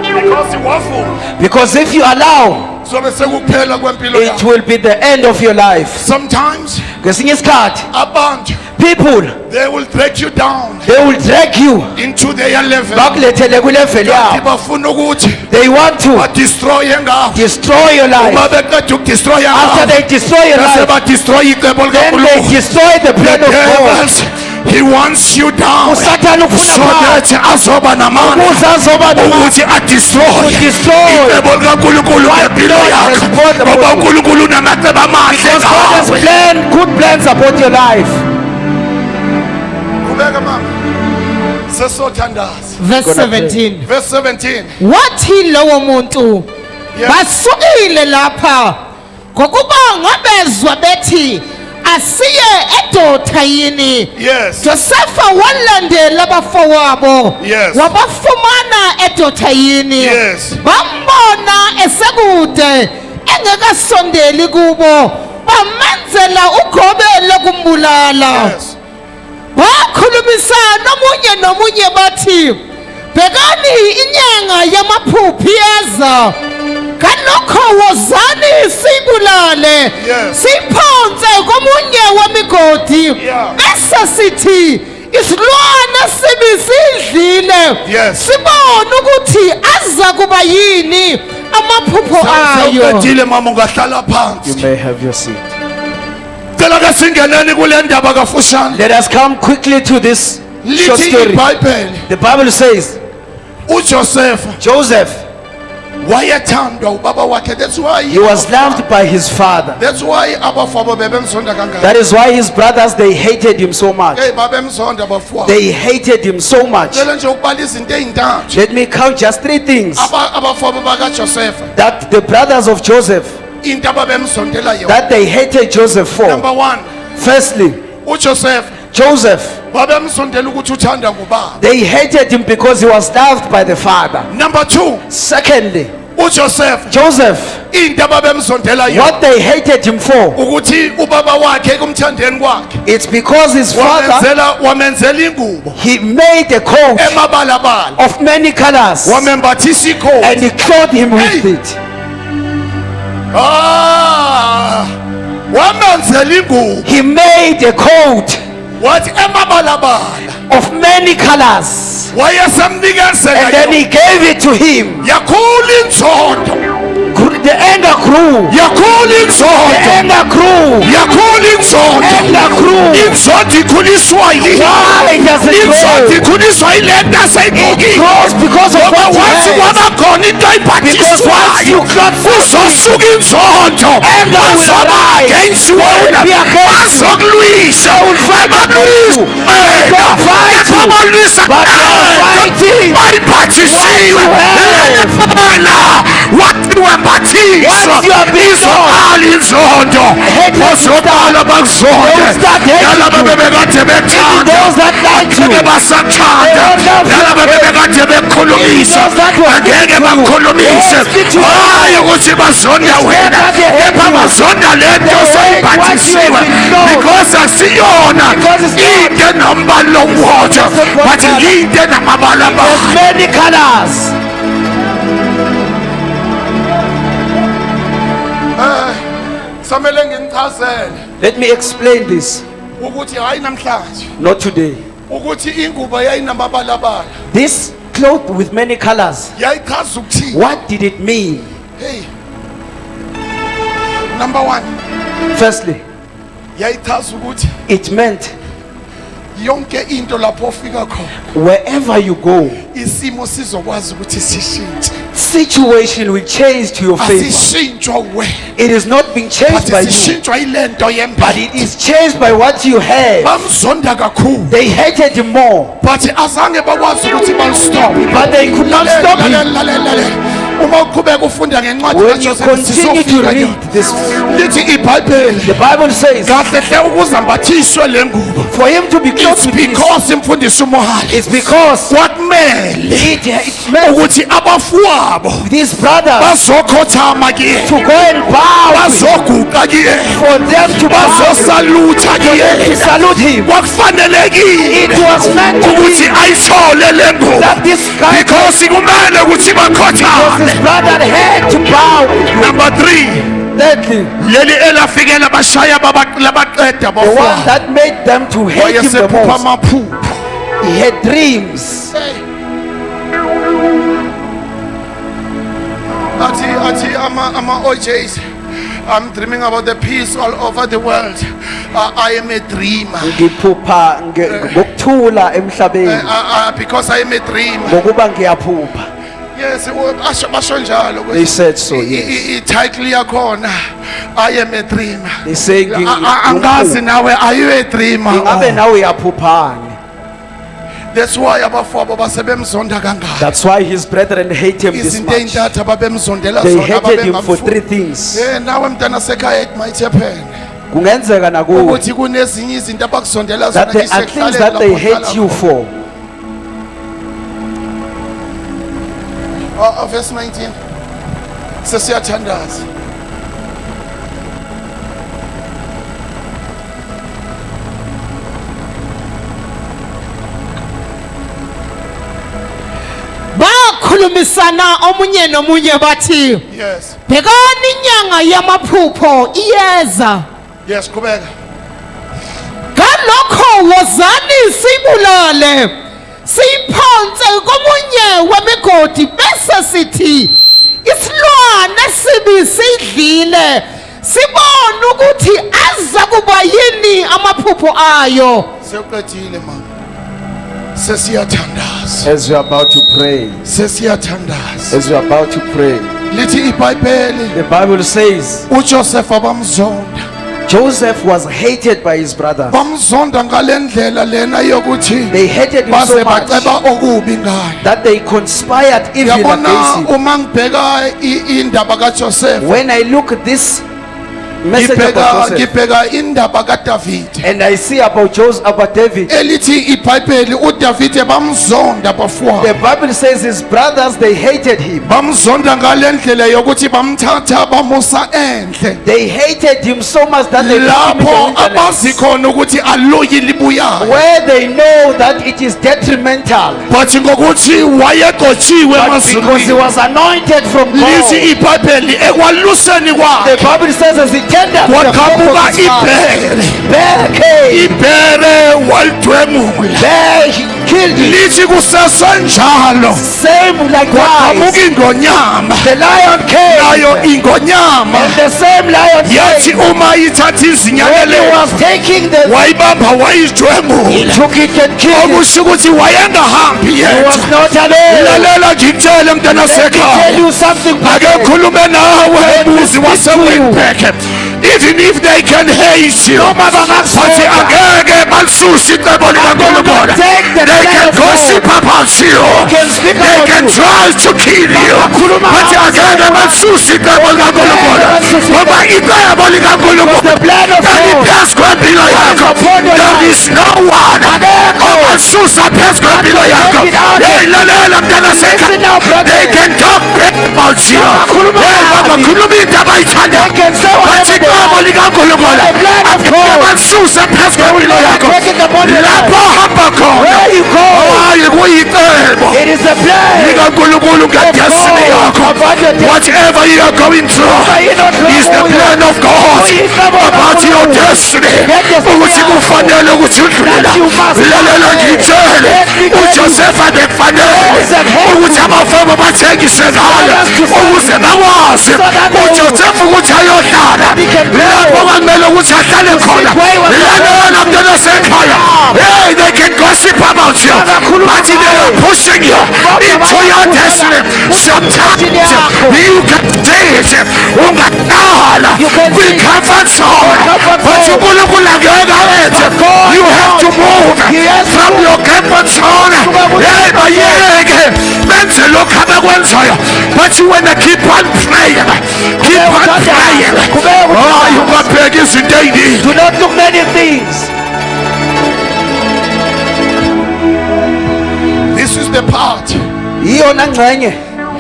A: because wavuma
B: Because if you allow,
A: sobe sekuphela kwempilo
B: it
A: yakho
B: will be the end of your life.
A: sometimes
B: Ngesinye isikhathi,
A: abantu
B: people,
A: they will drag you down
B: they will drag you
A: into their level
B: bakulethele kwilevel
A: kanti
B: yabo.
A: bafuna ukuthi
B: They want to
A: badestroye ngawo
B: destroy your
A: uma
B: life.
A: beqeda ukudestroya
B: After
A: ngawo
B: they destroy your
A: bese
B: life,
A: badestroye icebo
B: then they
A: likaNkulunkulu
B: destroy the
A: the
B: plan of God.
A: devils he wants you down
B: usathane ufuna
A: so
B: phansi
A: that azoba namandla
B: ukuze azoba
A: ukuthi adestroye
B: destroy.
A: icebo likaNkulunkulu ngempilo
B: God has
A: yakho
B: brought
A: ngoba
B: about you.
A: uNkulunkulu unamacebo amahle
B: Because God has
A: ngawe
B: planned good plans about your life.
A: qhubeka mama sesothandaza
C: verse
B: Gonna pray.
C: 17
A: verse 17
C: wathi lowo muntu
A: Yeah.
C: basukile lapha ngokuba ngabezwa bethi asiye eDothayini.
A: yes
C: Josefa walandela abafowabo
A: Yes.
C: wabafumana eDothayini.
A: Yes.
C: Bambona esekude engekasondeli kubo bamenzela ugobelo kumbulala.
A: yes
C: Bakhulumisana nomunye bathi bhekani inyanga yamaphuphi eza kanokho wozani sibulale
A: Yes.
C: siphonse komunye wemigodi
A: Yeah.
C: bese sithi isilwane sibi sidlile
A: Yes.
C: sibone ukuthi aza kuba yini amaphupho ayo.
A: sewuqedile mama ungahlala
B: You
A: phansi
B: may have your seat.
A: cela ke singeneni kule ndaba kafushane
B: Let us come quickly to this short
A: lithi
B: story.
A: iBhayibheli
B: The Bible says
A: uJosefa
B: Joseph,
A: wayethandwa ubaba wakhe that's why
B: he was loved by his father.
A: that's why abafabo bebemzonda kangaka
B: That is why his brothers, they hated him so much.
A: hey babemzonda bafowabo
B: They hated him so much.
A: cela nje ukubala izinto ezintathu
B: Let me count just three things
A: abafabo bakaJosefa
B: that the brothers of Joseph,
A: into ababemzondela yona.
B: that they hated Joseph
A: Number
B: for.
A: 1,
B: Firstly,
A: uJoseph
B: Joseph,
A: babemzondela ukuthi uthanda ngubaba.
B: they hated him because he was loved by the father.
A: Number 2,
B: Secondly,
A: uJoseph
B: Joseph,
A: into ababemzondela yona
B: what they hated him for,
A: ukuthi ubaba wakhe kumthandeni kwakhe
B: it's because his father,
A: wamenzela ingubo
B: he made a coat
A: emabalabala,
B: of many colors
A: wamembathisa ikhosi.
B: and he clothed him with
A: Hey.
B: it.
A: Wamenzela ingubo
B: He made a coat
A: wathi emabalabala
B: of many colors
A: wayesemnikezela
B: and then
A: yona.
B: he gave it to him.
A: Yakhula inzondo,
B: The anger grew.
A: yakhula
B: The
A: inzondo,
B: anger grew.
A: yakhula inzondo.
B: Anger grew.
A: Inzondo ikhuliswa yini?
B: Why does it
A: Inzondo
B: grow?
A: ikhuliswa yile nto
B: It
A: aseyigqokile.
B: grows because of
A: Ngoba
B: what you
A: wathi
B: had.
A: kwaba khona into
B: Because once you
A: ayibhatiswayo
B: got
A: kuzosuka inzondo,
B: Anger will
A: bazoba
B: arise.
A: against
B: They will
A: wena,
B: be against you.
A: bazokulwisa, babalwisa,
B: They will fight you.
A: babalwisa,
B: But they are fighting.
A: bayibhathisiwe.
B: What you have.
A: Wena wathi wembathiswa
B: Once you have been
A: izoqala inzondo,
B: Hatred will
A: bazoqala bakuzonde.
B: They will start hating
A: Yalaba
B: you.
A: bebekade bethanda,
B: Those that like you.
A: bebasathanda,
B: They will love you.
A: yalaba bebekade bekhulumisa,
B: Those that were
A: angeke
B: against you.
A: bakukhulumise.
B: They will speak to you.
A: Hayi ukuthi bazonda wena,
B: that they hate
A: kepha
B: you.
A: bazonda lento
B: They hate what you
A: osayibhathisiwe,
B: have been known.
A: because asiyona
B: Because it's not.
A: into enombala owodwa,
B: It's not one
A: but
B: color.
A: into enamabalabala.
B: There's many colors.
A: Samele nginichazele
B: Let me explain this.
A: ukuthi hayi namhlanje
B: Not today.
A: ukuthi ingubo yayinamabalabala
B: This cloth with many colors.
A: yayichaza ukuthini.
B: What did it mean?
A: Hey, number 1,
B: Firstly,
A: yayichaza ukuthi
B: it meant
A: yonke into lapho ofika khona
B: wherever you go,
A: isimo sizokwazi ukuthi sishintshe.
B: situation will change to your favor.
A: Asishintshwa wena,
B: It is not being
A: but
B: changed by you,
A: sishintshwa ilento
B: but
A: yempela.
B: it is changed by what you have.
A: Bamzonda kakhulu,
B: They hated him more,
A: but azange bakwazi ukuthi balstop.
B: but they could not stop him.
A: Uma uqhubeka ufunda ngencwadi
B: When you
A: kaJoseph
B: continue to
A: sisofika
B: read
A: nyalo.
B: this,
A: Lithi iBhayibheli
B: the Bible says,
A: kahle hle ukuze ambathiswe le ngubo.
B: for him to be close
A: It's
B: with this,
A: because imfundiso umohali
B: it's because
A: kwakumele
B: it meant
A: ukuthi abafowabo
B: these brothers
A: bazokhothama kiye,
B: to go and bow,
A: bazoguqa kiye,
B: for them to bow,
A: bazosalutha
B: to
A: kiye.
B: salute him.
A: Kwakufanelekile
B: It was meant to
A: ukuthi
B: be
A: ayithole le ngubo,
B: that this guy,
A: because kumele ukuthi bakhothame.
B: his brother had to bow.
A: Number 3,
B: Thirdly,
A: leli elafikela bashaya labaqeda
B: the one
A: bafowabo
B: that made them to hate him the
A: wayesephupha
B: most,
A: amaphupho.
B: he had dreams.
A: Ati ama OJs, I'm dreaming about the peace all over the world. I am a dreamer.
B: Ngiphupha ngokuthula emhlabeni
A: Because I am a dreamer.
B: ngokuba ngiyaphupha.
A: Yes, basho njalo.
B: They said so, yes.
A: Title yakhona, I am a dreamer.
B: They say
A: Angazi nawe, are you a dreamer?
B: ingabe nawe uyaphuphani.
A: That's why abafowabo basebemzonda kangaka.
B: That's why his brethren hate him this
A: Izinto
B: much.
A: ey'ntathu ababemzondela
B: They
A: zona
B: hated him for
A: ababengamfuni.
B: 3 things.
A: Nawe mntana sekhaya it might happen
B: Kungenzeka nakuwe
A: ukuthi kunezinye izinto abakuzondela
B: that
A: zona
B: there are things that they hate you for.
A: Verse 19 sesiyathandaza.
C: bakhulumisana omunye nomunye bathi
A: Yes,
C: bhekani inyanga yamaphupho iyeza
A: yes, qhubeka.
C: ngalokho wozani sibulale siphonse komunye wemigodi bese sithi isilwane sibi sidlile sibone ukuthi aza kuba yini amaphupho ayo.
A: Sewuqedile mama. Sesiyathandaza.
B: As you are about to pray,
A: Sesiyathandaza.
B: as you are about to pray,
A: Lithi iBhayibheli
B: the Bible says
A: uJoseph abamzonda
B: Joseph was hated by his brothers.
A: bamzonda ngalendlela lena yokuthi
B: They hated him
A: baze
B: so much
A: baceba okubi ngaye.
B: that they conspired evil
A: Yabona
B: against him.
A: uma ngibheka indaba kaJoseph,
B: When I look at this message about Joseph
A: ngibheka indaba kaDavid.
B: and I see about Joseph, about David,
A: Elithi iBhayibheli uDavid bamzonda
B: the
A: bafowabo.
B: Bible says his brothers, they hated him.
A: Bamzonda ngalendlela yokuthi bamthatha bamusa endle.
B: They hated him so much that they put him in
A: Lapho
B: the
A: abazi
B: wilderness,
A: khona ukuthi aloyi libuyayo.
B: where they know that it is detrimental.
A: But ngokuthi wayegotshiwe
B: But because he
A: emazulwini.
B: was anointed from
A: Lithi
B: God,
A: iBhayibheli ekwaluseni
B: the
A: kwakhe
B: Bible says as he tendered the
A: kwaqhamuka
B: hope of his father,
A: ibhere.
B: there came,
A: Ibhere walidwemula.
B: there he killed him.
A: Lithi kusesenjalo
B: Same
A: kwaqhamuka
B: likewise,
A: ingonyama.
B: the lion
A: Nayo
B: came,
A: ingonyama
B: and the same lion
A: yathi
B: came.
A: uma ithatha
B: When he
A: izinyakele
B: was taking the,
A: wayibamba
B: he
A: wayidwemula.
B: took it and killed it.
A: Okusho ukuthi wayengahambi
B: He
A: yedwa.
B: was not alone.
A: Lalela ngikutshele mntana
B: Let me tell
A: sekhaya.
B: you something.
A: Ake
B: brother.
A: khulume nawe muzi wasewinbeke. Even if they can hate you,
B: Noma
A: bathi
B: bangakuseka,
A: angeke balisusa icebo likaNkulunkulu.
B: take the
A: They
B: plan
A: can
B: of
A: gossip
B: God.
A: about you.
B: can speak
A: They
B: about
A: can
B: you.
A: try to kill you.
B: Bangakhuluma
A: Bathi
B: ngawe.
A: angeke balisusa icebo likaNkulunkulu.
B: balisusa
A: Ngoba icebo likaNkulunkulu
B: The plan of God
A: phezu kwempilo yakho.
B: upon your
A: There
B: life.
A: is no one ongasusa phezu kwempilo yakho.
B: take it out.
A: Hey, lalela mntana
B: Listen now,
A: sekhaya.
B: brother.
A: They can talk bad about you.
B: Bangakhuluma
A: Hey,
B: kabi.
A: bangakhuluma into abayithanda.
B: They can say whatever
A: Bathi
B: they
A: icebo
B: want.
A: likaNkulunkulu
B: The plan of
A: angeke
B: God.
A: balisusa phezu kwempilo yakho.
B: Take it upon your life.
A: Lapho hamba khona
B: Where you go,
A: hayi kuyicebo
B: it is the plan
A: likaNkulunkulu ngedestiny yakho.
B: about your destiny.
A: Whatever you are going through is the plan of God about your destiny. Ukuthi kufanele ukuthi udlule. Lalela ngitshele uJoseph abekufanele ukuthi abafana bathengise ngaye ukuze bakwazi uJoseph ukuthi ayohlala lapho kwamele ukuthi ahlale khona. Lalela mntana sekhaya. Hey, they can gossip about you, but they are pushing you into your destiny. Sometimes you can say it, ungadala kwi-comfort zone, but uNkulunkulu angeke ayenze. You have to move from your comfort zone. Hey, bayeke benze lokhu abakwenzayo, but you wanna keep on praying, keep on praying. Hayi ungabheki izinto ey'ningi.
B: Do not look many things.
A: This is the part
B: Iyona ngxenye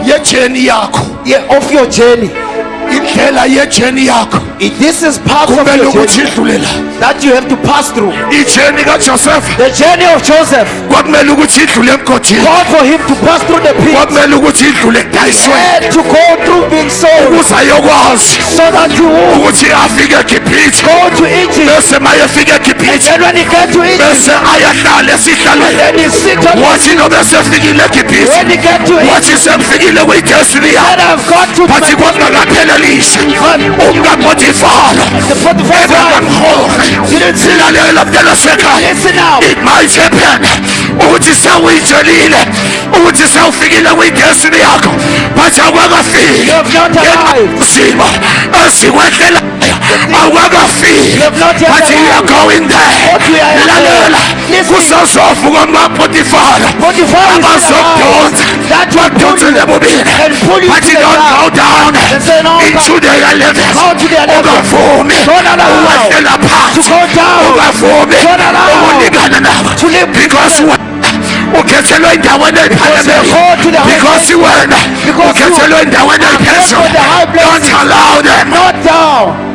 A: yejeni yakho,
B: of your journey.
A: indlela yejeni yakho
B: This is part of
A: kumele
B: your
A: ukuthi
B: journey
A: idlulela.
B: that you have to pass through.
A: Ijeni kaJoseph
B: The journey of Joseph,
A: kwakumele ukuthi idlule emgodini,
B: God for him to pass through the pit
A: kwakumele ukuthi idlule ekudayisweni
B: and to go through being sold
A: ukuze ayokwazi
B: so that you will
A: ukuthi afike eGibhithe.
B: go to Egypt.
A: Bese maye efika eGibhithe
B: And when he get to Egypt,
A: bese ayahlala esihlalweni.
B: then he sit on
A: Wathi nobe sefikile eGibhithe,
B: when he get to Egypt,
A: wathi semfikile kwi-destiny
B: then
A: yakhe.
B: I've got to
A: Bathi kwakungakaphelelisi umkaPotifara
B: the 45th wife.
A: engakamhohe. Silalela mntana sekhaya.
B: Listen now.
A: It might happen ukuthi sewuyitshelile ukuthi sewufikile kwi-destiny yakho, but
B: You
A: awakafiki.
B: have not arrived.
A: Simo esikwehlelayo awakafiki,
B: You have not yet
A: but you are
B: arrived.
A: going there.
B: But we are
A: Lalela
B: Listen.
A: kusazovuka amaPotifara
B: Potiphar is
A: abazokudonsa
B: that will pull
A: badonsele
B: you
A: bobile,
B: and pull you
A: but
B: to
A: you
B: the
A: don't go
B: ground.
A: down
B: They say no,
A: into their levels.
B: Go to their level.
A: Ungavumi
B: Don't allow
A: ukwehlela
B: to
A: phansi,
B: go down.
A: ungavumi
B: Don't allow
A: ukulingana nabo,
B: to live
A: because ukhethelwe endaweni ephakeme,
B: you go to the high
A: because
B: place.
A: wena
B: Because
A: ukhethelwe endaweni
B: are
A: ephezulu.
B: on the high places.
A: Don't allow them.
B: Not down.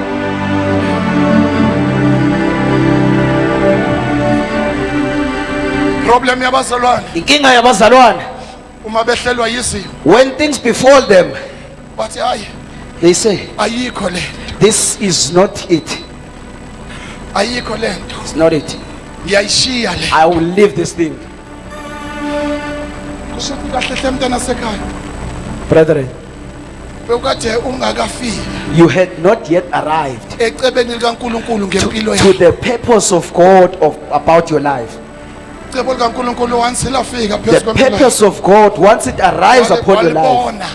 A: Problem yabazalwane
B: Inkinga yabazalwane,
A: uma behlelwa yizimo
B: when things befall them,
A: bathi hayi
B: they say,
A: ayikho le,
B: this is not it.
A: ayikho lento,
B: It's not it.
A: ngiyayishiya le.
B: I will leave this thing.
A: Kusho kahle hle mntana sekhaya.
B: Brethren,
A: Bewukade ungakafiki
B: you had not yet arrived
A: ecebeni likaNkulunkulu ngempilo
B: to
A: yakho.
B: the purpose of God about your life.
A: Icebo likaNkulunkulu once lafika
B: The
A: phezu kwempilo
B: purpose of God, once it arrives
A: yakho,
B: upon your life,
A: walibona.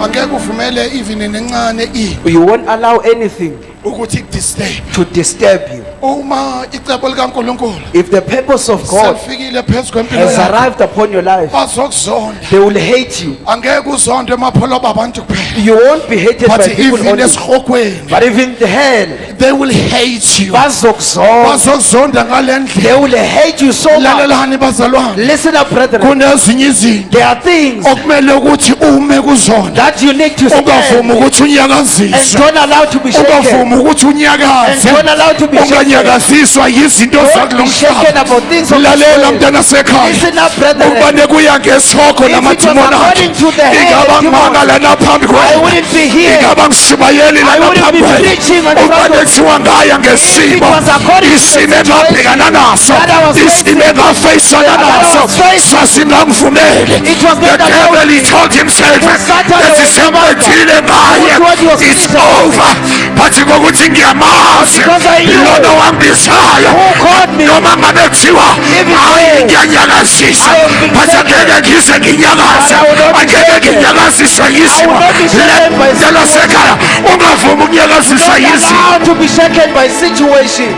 A: Angeke uvumele even nencane
B: you won't allow anything
A: ukuthi kudisturb
B: to disturb you.
A: uma icebo likaNkulunkulu
B: If the purpose of God
A: selifikile phezu kwempilo
B: has
A: yakho
B: arrived upon your life,
A: bazokuzonda
B: they will hate you.
A: angeke uzonde emapholo babantu kuphela
B: You won't be hated by
A: but
B: people
A: even
B: only,
A: esihokweni
B: but even the hell,
A: they will hate you
B: bazokuzonda.
A: bazokuzonda ngale
B: They
A: ndlela
B: will hate you so much.
A: lalelani bazalwane
B: Listen up, brethren.
A: kunezinye izinto
B: There are things
A: okumele ukuthi ume kuzona
B: that you need to
A: ungavumi
B: stand
A: ukuthi
B: and
A: unyakaziswe
B: don't allow to be shaken.
A: ungavumi ukuthi
B: And
A: unyakaze
B: don't allow to be shaken.
A: unganyakaziswa yizinto
B: Don't
A: zakulo
B: be shaken
A: mhlaba
B: about things of
A: lalela
B: this world.
A: mntana sekhaya
B: Listen up, brethren.
A: ukubane kuya ngesihoko
B: If it was
A: namathimona
B: according to the head
A: ingaba
B: and
A: ngimanga
B: demons,
A: lana phambi
B: I
A: kwenu
B: wouldn't be here.
A: ingaba ngishubayeli
B: I
A: lana
B: wouldn't
A: phambi
B: be
A: kwenu
B: preaching on front
A: ukubane
B: of
A: kuthiwa ngaya ngesimo
B: was according to the
A: isimo
B: situation
A: engabhekana naso
B: that I was
A: isimo
B: facing,
A: engafeyisana
B: that I
A: naso
B: was facing.
A: sasingangivumeli
B: It was
A: the
B: not
A: devil
B: allowed.
A: he told himself
B: Satan
A: that
B: was
A: isembethile ngaye
B: Put what he was
A: it's
B: facing.
A: over phathi kokuthi ngiyamazi
B: Because I knew
A: lona wangibisayo
B: who called me.
A: noma ngabe kuthiwa
B: Even
A: hayi
B: though
A: ngiyanyakazisa
B: I have been
A: phathi
B: shaken,
A: angeke ngize nginyakaze
B: but I will not be
A: angeke
B: shaken.
A: nginyakaziswe yisimo
B: I will not be shaken by
A: lelo sekhaya ungavumi ukunyakaziswa
B: Don't
A: yisimo
B: allow to be shaken by situation.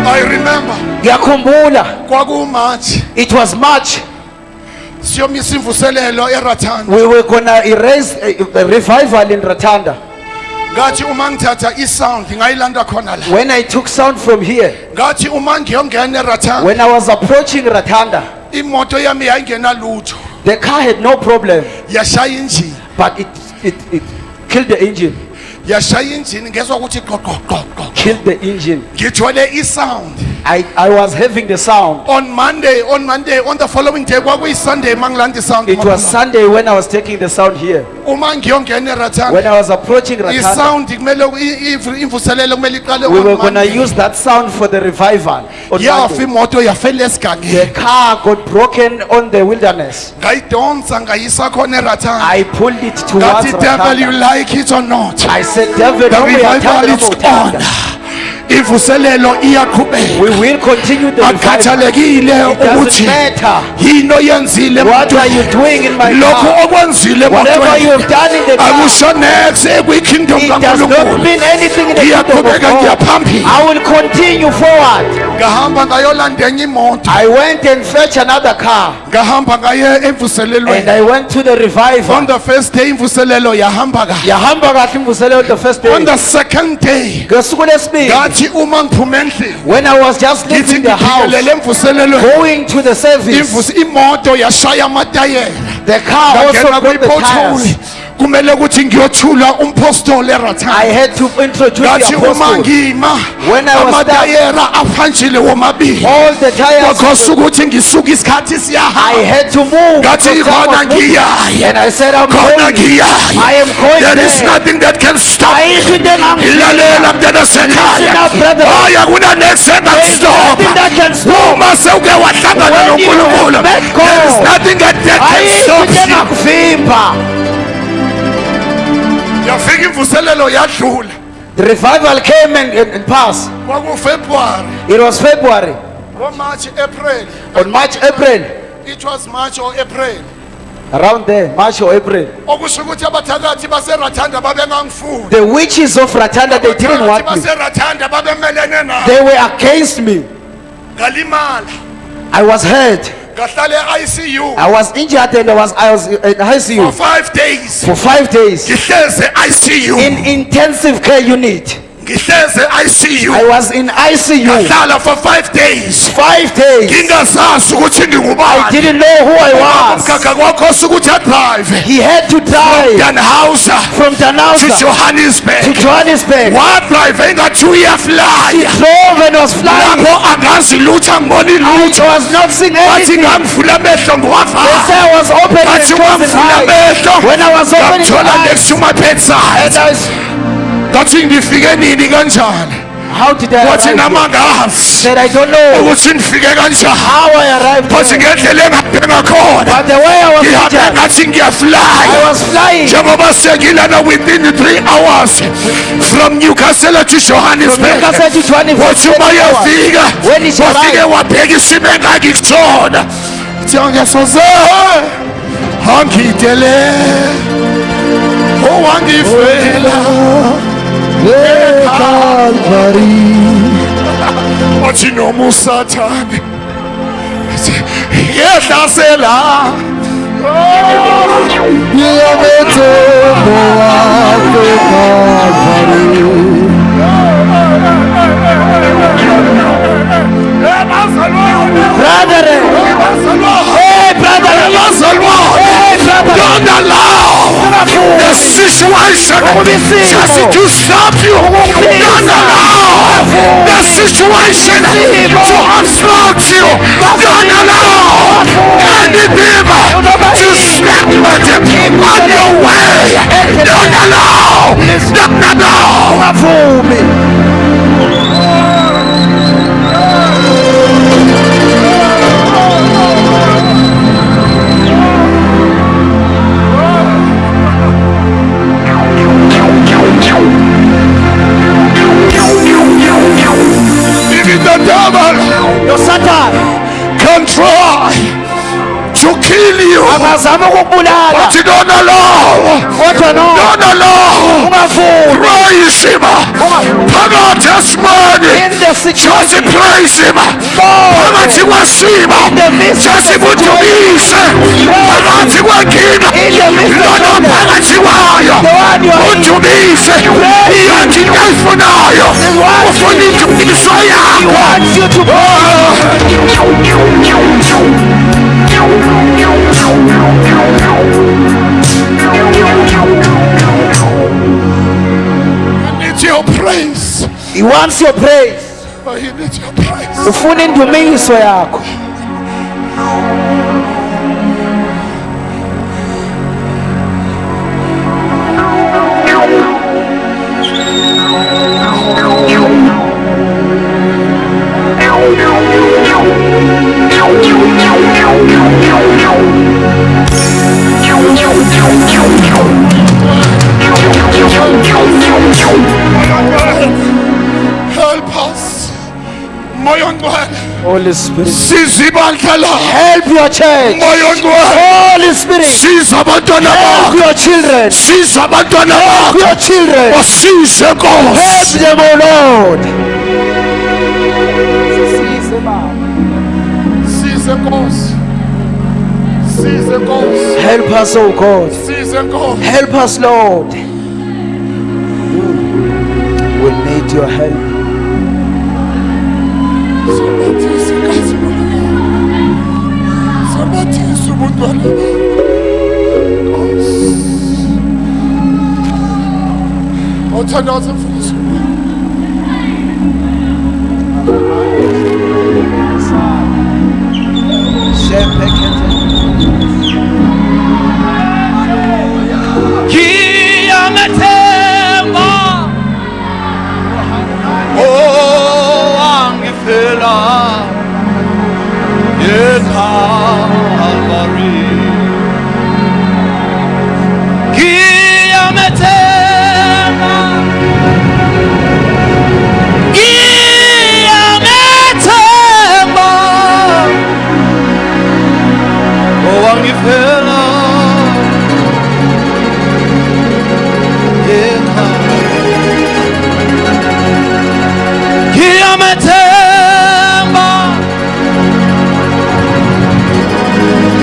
A: I remember
B: Ngiyakhumbula,
A: kwakumatshi
B: it was March.
A: siyomisa imvuselelo eRathanda
B: We were gonna erase a revival in Ratanda.
A: ngathi uma ngithatha isound ngayilanda khona la
B: When I took sound from here,
A: ngathi uma ngiyongena eRathanda
B: when I was approaching Ratanda,
A: imoto yami yayingena lutho
B: the car had no problem,
A: yashaya injini
B: but it killed the engine.
A: yashaya injini ngezwa ukuthi qoqoqoqo
B: Killed the engine.
A: ngithole isound
B: I was having the sound.
A: on Monday on the following day kwakuyisunday mangilanda isound
B: It was Sunday when I was taking the sound here.
A: uma ngiyongena
B: When
A: eRathanda
B: I was approaching Ratanda,
A: isound kumele imvuselelo kumele iqale
B: we were
A: on
B: gonna
A: Monday.
B: use that sound for the revival. On
A: yafa
B: Monday.
A: imoto yafela
B: The
A: esigangeni
B: car got broken on the wilderness.
A: ngayidonsa ngayisa khona eRathanda
B: I pulled it towards
A: ngathi devil you
B: Ratanda.
A: like it or not
B: I said, devil,
A: the
B: no, we are
A: revival
B: talking
A: is
B: about
A: on
B: Ratanda.
A: ivuselelo iyaqhubeka
B: We will continue the revival.
A: akhathalekile
B: It doesn't
A: ukuthi
B: matter.
A: yini oyenzile
B: What are
A: emotweni.
B: you doing in my
A: lokho
B: car?
A: okwenzile
B: Whatever you
A: emotweni
B: have done in the car,
A: akusho next ekwi-kingdom
B: it does not
A: kaNkulunkulu
B: mean anything in the kingdom of
A: ngiyaqhubeka
B: God.
A: ngiyaphambili
B: I will continue forward.
A: ngahamba ngayolanda enye imoto
B: I went and fetched another car,
A: ngahamba ngaye
B: and
A: emvuselelweni
B: I went to the
A: on
B: revival.
A: the first day imvuselelo yahamba kahle
B: Yahamba kahle imvuselelo the first day.
A: on the second day
B: Ngosuku lesibili,
A: ngathi uma ngiphume endlini
B: when I was just
A: ngithi
B: leaving the house,
A: ngibhikelele emvuselelweni
B: going to the service,
A: imoto yashaya amatayela
B: the car also
A: ngangena
B: got the
A: kwipothole
B: tires.
A: kumele ukuthi ngiyothula umpostoli
B: I
A: eRathanda
B: had to introduce
A: ngathi
B: the
A: uma
B: apostle.
A: ngima
B: When I was
A: amatayera aphanjile womabili
B: All the tires,
A: kwakhosa ukuthi ngisuke isikhathi
B: I
A: siyahamba
B: had to move.
A: ngathi
B: because I
A: khona
B: was moving.
A: ngiyaya
B: And I said, I'm
A: khona
B: going.
A: ngiyaya
B: I am going
A: there is
B: there.
A: nothing that can stop
B: Ayikho into engangifika.
A: ilalela mntana
B: Listen
A: sekhaya
B: up, brother.
A: haya kuna next
B: There's
A: engakustop
B: nothing that can stop.
A: uma sewuke wahlangana
B: When you
A: noNkulunkulu
B: have met God,
A: there is nothing that can
B: Ayikho
A: stop
B: into
A: you
B: engakuvimba.
A: yafika imvuselelo yadlula
B: The revival came and passed.
A: kwakuFebruary
B: It was February.
A: ngoMarch April
B: On March, April,
A: it was March or April
B: around there, March or April.
A: okusho ukuthi abathakathi baseRathanda babengangifuni
B: The witches of Ratanda, they didn't want me.
A: baseRathanda babemelene nami
B: They were against me.
A: ngalimala
B: I was hurt.
A: ngahlala eICU
B: I was injured and I was in
A: for
B: ICU
A: 5 days
B: for 5 days
A: ngihleze ICU
B: in intensive care unit.
A: ngihleze ICU
B: I was in ICU
A: ngahlala for 5 days
B: 5 days.
A: ngingazazi ukuthi
B: I
A: ngingubani
B: didn't know who I was.
A: umkhakha kwakhosa ukuthi adrive
B: He had to drive
A: Danhauser
B: from
A: to
B: Danausa to
A: Johannesburg
B: Johannesburg.
A: wadrive engathi uyaflya
B: He drove and was flying.
A: lapho angazi lutho angiboni
B: I
A: lutho
B: was not seeing
A: bathi
B: anything.
A: ngangivula amehlo
B: They
A: ngiwavala
B: say I was opening and
A: bathi
B: closing
A: ungangivula
B: eyes.
A: amehlo
B: When I was opening
A: ngakuthola
B: my
A: next
B: eyes,
A: to my bedside
B: and I was,
A: ngathi ngifike nini kanjani
B: how did I
A: wathi
B: arrive?
A: nama
B: Here?
A: ngazi
B: Said I don't know
A: ukuthi ngifike kanjani
B: how I arrived
A: bathi
B: here.
A: ngendlela engabe ngakhona
B: But the way I was
A: ngihambe
B: injured,
A: ngathi
B: I
A: ngiyaflya
B: was flying.
A: njengoba sengilana within 3 hours from Newcastle to Johannesburg
B: Newcastle to Johannesburg.
A: wathi uma uyafika
B: When it
A: wafike
B: arrived,
A: wabheka isimo engakithona thiya ngiyasoze angidele owangifela
B: eCalvary.
A: wathi noma usathane yehlasela
B: Ngiyamethemba wakho eCalvary. Brother, hey brother,
A: don't allow the situation just to stop you. Don't allow the situation to obstruct you. Don't allow anything to stop you on your way. Don't allow. Don't allow. Even the devil
B: no Satan
A: can try to kill you,
B: angazama ukukubulala
A: but you don't allow.
B: kodwa no
A: Don't allow.
B: ungavumi
A: Praise him. Phakathi esimani
B: in the situation.
A: just praise him. Phakathi kwesimo just udumise. Phakathi kwenkinga lona phakathi kwayo udumise. Yonke into ayifunayo ufuna indumiso
B: He
A: yakho.
B: wants you to
A: He needs your praise.
B: He wants your praise.
A: He needs your praise.
B: Ufuna indumiso yakho.
A: Help us. Moya ngcwele.
B: Holy Spirit,
A: Siza ibandla lakho.
B: help your church.
A: Moya ngcwele.
B: Holy Spirit,
A: Siza abantwana
B: help
A: bakho.
B: your children.
A: Siza abantwana
B: Help
A: bakho.
B: your children.
A: Basize
B: Help
A: Nkosi.
B: them, O Lord.
A: Size Nkosi. Size Nkosi.
B: Help us, O God.
A: Size Nkosi.
B: Help us, Lord. We need your help.
A: Sabathisa ikhazimula lakho. Sabathisa ubuntwana bakho. Nkosi. Othandaza mfundisi.
D: Ngiyamethemba owangifela eCalvary. Ngiyamethemba, ngiyamethemba owangifela ngiyamethemba,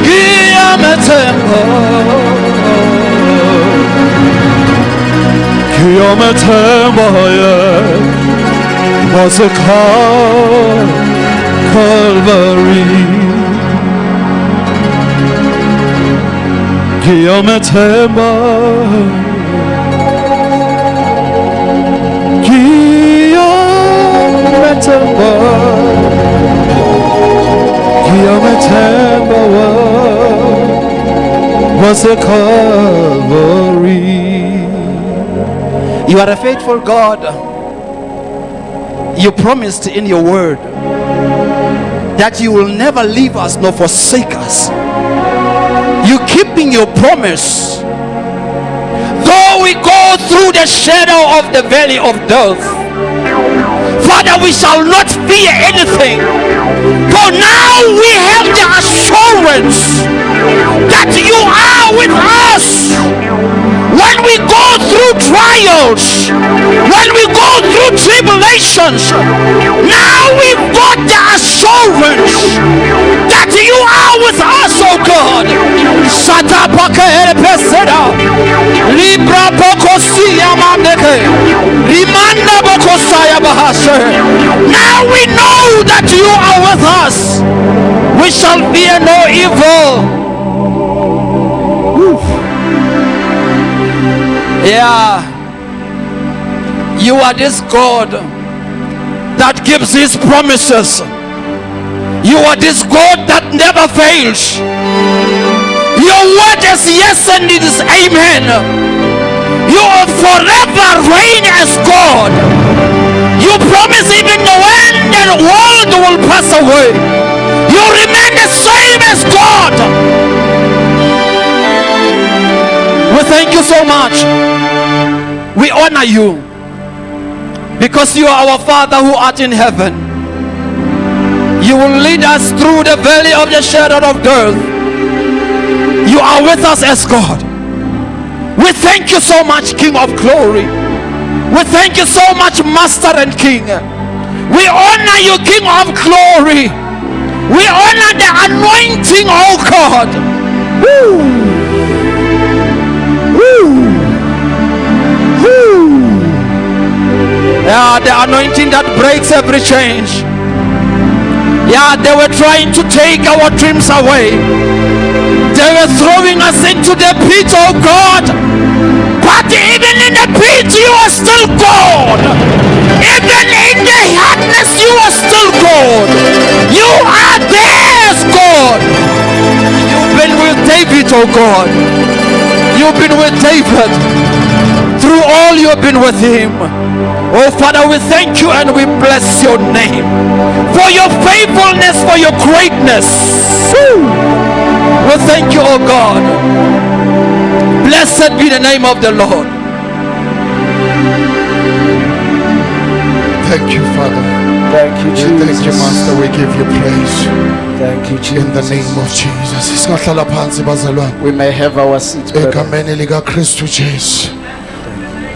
D: ngiyamethemba, ngiyamethemba Calvary. Ngiyamethemba, ngiyamethemba, ngiyamethemba Calvary. You are a faithful God. You promised in your word that you will never leave us nor forsake us. You keeping your promise. Though we go through the shadow of the valley of death, Father, we shall not fear anything. For now we have the assurance that you are with us. when we go through trials, when we go through tribulations, now we've got the assurance that you are with us, oh God. Satapaka peseda, libra bokosia mandeke, rimanda bokosaya bahase. Now we know that you are with us. We shall fear no evil. Woo. Yeah, you are this God that gives his promises. You are this God that never fails. Your word is yes and it is amen. You will forever reign as God. You promise even when the world will pass away, you remain the same as God. We thank you so much. We honor you because you are our Father who art in heaven. You will lead us through the valley of the shadow of death. You are with us as God. We thank you so much, King of glory. We thank you so much, Master and King. We honor you, King of glory. We honor the anointing, oh God. Woo. Woo. Woo. Yeah, the anointing that breaks every change. Yeah, they were trying to take our dreams away. They were throwing us into the pit, oh God. But even in the pit, you are still God. Even in the hardness, you are still God. You are there as God. You've been with David, oh God. You've been with David. Through all you have been with him. Oh Father, we thank you and we bless your name for your faithfulness, for your greatness. Woo. We thank you, oh God. Blessed be the name of the Lord.
A: Thank you, Father.
B: Thank you, Jesus.
A: Thank you, Master. We give you praise
B: Thank you, Jesus.
A: in the name of Jesus. Singahlala phansi bazalwane.
B: We may have our seats, brother.
A: Egameni likaKristu Jesu.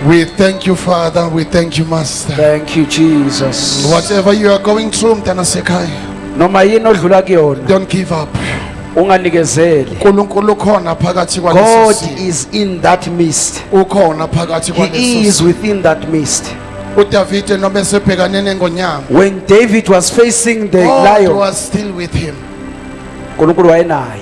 A: We thank you, Father. We thank you, Master.
B: Thank you, Jesus.
A: Whatever you are going through, mntana sekhaya,
B: Noma yini odlula kuyona,
A: don't give up.
B: unganikezeli.
A: uNkulunkulu ukhona phakathi
B: God
A: kwaleso
B: is in that mist.
A: ukhona phakathi
B: He is
A: kwaleso.
B: within that mist.
A: uDavid noma esebhekane nengonyama,
B: When David was facing the
A: God
B: lion,
A: was still with him.
B: uNkulunkulu wayenaye.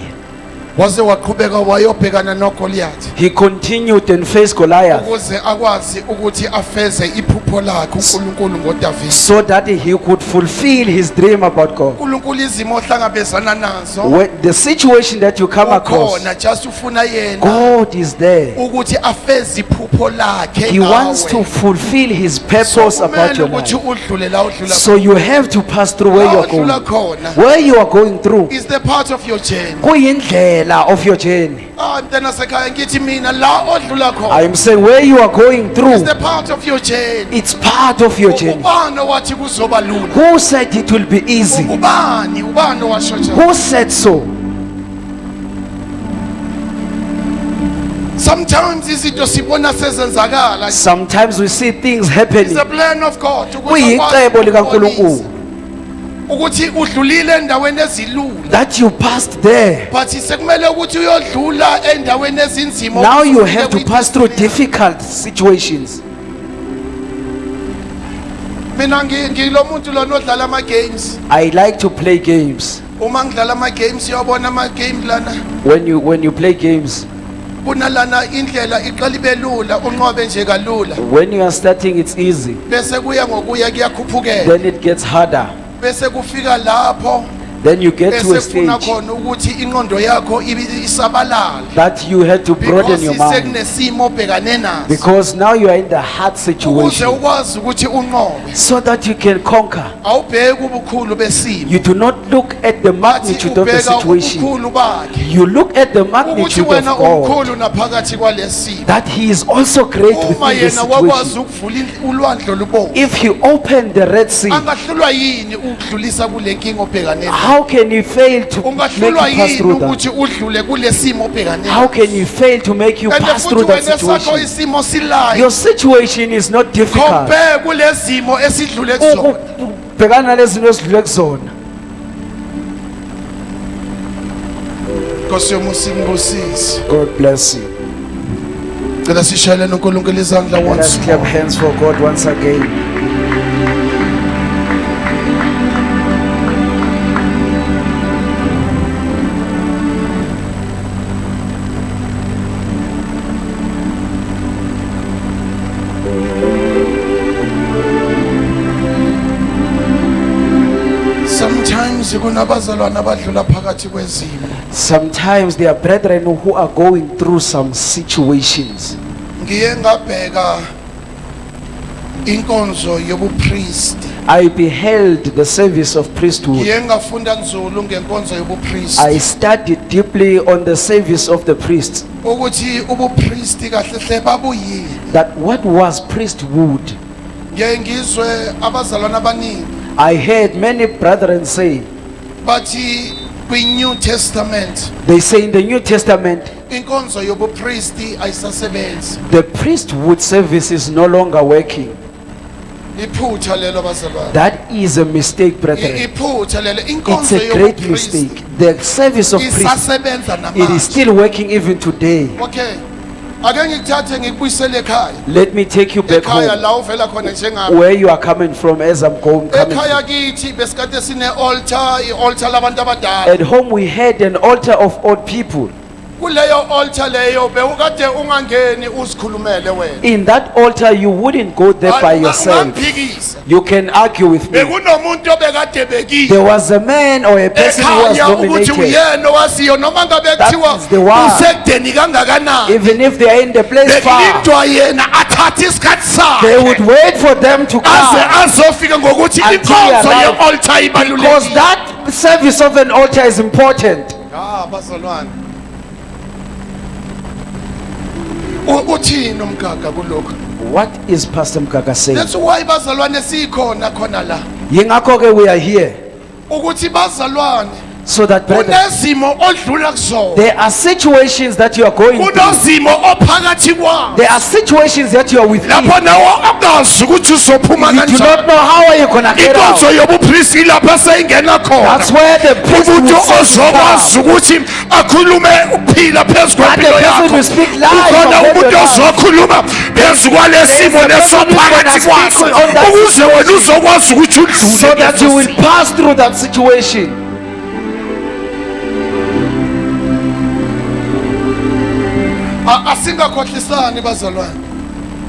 A: Waze waqhubeka wayobhekana noGoliath
B: He continued and faced Goliath
A: ukuze akwazi ukuthi afeze iphupho lakhe uNkulunkulu ngoDavid.
B: so that he could fulfill his dream about God.
A: uNkulunkulu izimo ohlangabezana nazo
B: When the situation that you come across,
A: ukhona, just ufuna yena
B: God is there.
A: ukuthi afeze iphupho lakhe
B: He wants to
A: ngawe.
B: fulfill his purpose about your
A: ukuthi
B: life.
A: udlule la udlula
B: So you have to pass through where you are
A: udlula
B: going.
A: khona
B: Where you are going through,
A: is the part of your journey.
B: kuyindlela of your journey.
A: Mntana sekhaya ngithi mina la odlula
B: I
A: khona
B: am saying where you are going
A: is
B: through,
A: the part of your journey.
B: it's part of your journey.
A: ubani wathi kuzoba lula?
B: Who said it will be easy?
A: ubani washo njalo?
B: Who said so?
A: Sometimes izinto sibona sezenzakala.
B: Sometimes we see things
A: It's
B: happening.
A: a plan of God
B: Kuyicebo likaNkulunkulu
A: ukuthi udlulile endaweni ezilula,
B: that you passed there.
A: but sekumele ukuthi uyodlula endaweni ezinzima.
B: Now you
A: ukuze
B: have to
A: ufike
B: pass through
A: kwi-destiny.
B: difficult situations.
A: Mina ngilo muntu lona odlala ama games.
B: I like to play games.
A: Uma ngidlala ama games uyabona ama game lana
B: When you play games,
A: kunalana indlela iqala ibe lula, unqobe nje kalula,
B: when you are starting, it's easy.
A: bese kuya ngokuya kuyakhuphukela,
B: Then it gets harder.
A: bese kufika lapho
B: Then you get to a
A: esefuna
B: stage
A: khona ukuthi inqondo yakho isabalala
B: that you had to broaden
A: because
B: your mind.
A: sekunesimo obhekane naso,
B: Because now you are in the hard
A: ukuze
B: situation.
A: ukwazi ukuthi unqobe.
B: So that you can conquer.
A: Awubheki ubukhulu besimo,
B: You do not look at the
A: athi
B: magnitude of the
A: ubheka
B: situation.
A: ubukhulu bakhe,
B: You look at the
A: ukuthi
B: magnitude of
A: wena
B: God.
A: umkhulu naphakathi kwalesimo.
B: That He is also great
A: Uma
B: within the
A: yena wakwazi
B: situation.
A: ukuvula ulwandle olubomvu,
B: If He opened the Red Sea,
A: angahlulwa yini ukudlulisa kule nkinga obhekane nayo?
B: How can you fail to make
A: ungahlulwa
B: you pass
A: yini
B: through that?
A: ukuthi udlule kulesimo obhekane
B: How can you fail to make you
A: and
B: pass
A: futhi
B: through that
A: wena sakho
B: situation?
A: isimo silayo
B: Your situation is not difficult.
A: compare kulezimo esidlule kuzona
B: Ubhekana nalezinto esidlule kuzona.
A: Nkosi yomusa imbusisi
B: God bless you.
A: cela sishayelane uNkulunkulu izandla
B: Let us
A: once
B: clap
A: more.
B: hands for God once again.
A: Sometimes kunabazalwane abadlula phakathi kwezimo
B: Sometimes there are brethren who are going through some situations.
A: ngiye ngabheka inkonzo yobupriest
B: I beheld the service of priesthood.
A: ngiye ngafunda nzulu ngenkonzo yobupriest
B: I studied deeply on the service of the priests.
A: ukuthi ubupriest kahle hle babuyini
B: That what was priesthood?
A: ngiye ngizwe abazalwane abaningi
B: I heard many brethren say,
A: bathi kwi-New Testament
B: they say in the New Testament,
A: inkonzo yobupriest ayisasebenzi
B: the priesthood service is no longer working.
A: iphutha lelo bazalwane
B: That is a mistake, brethren.
A: iphutha lelo
B: It's
A: inkonzo
B: a great
A: yobupriest
B: mistake. The service of priests,
A: isasebenza
B: it is
A: namanje
B: still working even today.
A: okay ake ngikuthathe ngikubuyisele ekhaya
B: Let me take you back
A: ekhaya
B: home,
A: la uvela khona njengami
B: where you are coming from as I'm coming
A: ekhaya
B: from.
A: kithi besikade sine altar i-altar labantu abadala
B: At home we had an altar of old people.
A: kuleyo altar leyo bewukade ungangeni uzikhulumele wena
B: In that altar you wouldn't go there by yourself.
A: ungamphikisa
B: You can argue with me.
A: bekunomuntu obekade bekile
B: There was a man or a person who was
A: ekhaya ukuthi
B: dominated.
A: uyena owaziyo noma ngabe kuthiwa
B: is the one.
A: usekudeni kangakanani
B: Even if they are in the place far,
A: bekulindwa yena athathe isikhathi
B: they would
A: sakhe
B: wait for them to
A: aze
B: come.
A: azofika ngokuthi
B: Until
A: inkonzo
B: they arrive.
A: ye-altar
B: Because
A: ibalulekile
B: that service of an altar is important.
A: bazalwane uthini umgaga kulokho
B: What is Pastor Mgaga saying?
A: that's why bazalwane sikhona khona la
B: Yingakho ke we are here.
A: ukuthi bazalwane
B: So that brethren,
A: kunezimo odlula kuzona
B: there are situations that you are going through.
A: kunozimo ophakathi kwazo
B: There are situations that you are within.
A: lapho nawo angazi ukuthi uzophuma
B: You do
A: kanjani
B: not know how are you gonna get out.
A: inkonzo yobupriest ilapha seyingena khona
B: That's where the priest
A: umuntu
B: will
A: ozokwazi
B: come.
A: ukuthi akhulume ukuphila phezu
B: That the
A: kwempilo
B: person
A: yakho
B: will speak life
A: ukhona
B: upon
A: umuntu
B: your life.
A: ozokhuluma phezu kwalesimo
B: There is a
A: leso
B: person who
A: phakathi
B: is gonna speak
A: kwaso
B: on that
A: ukuze wena
B: situation.
A: uzokwazi ukuthi
B: So
A: udlule
B: that
A: leso
B: you will
A: simo.
B: pass through that situation.
A: Asingakhohlisani bazalwane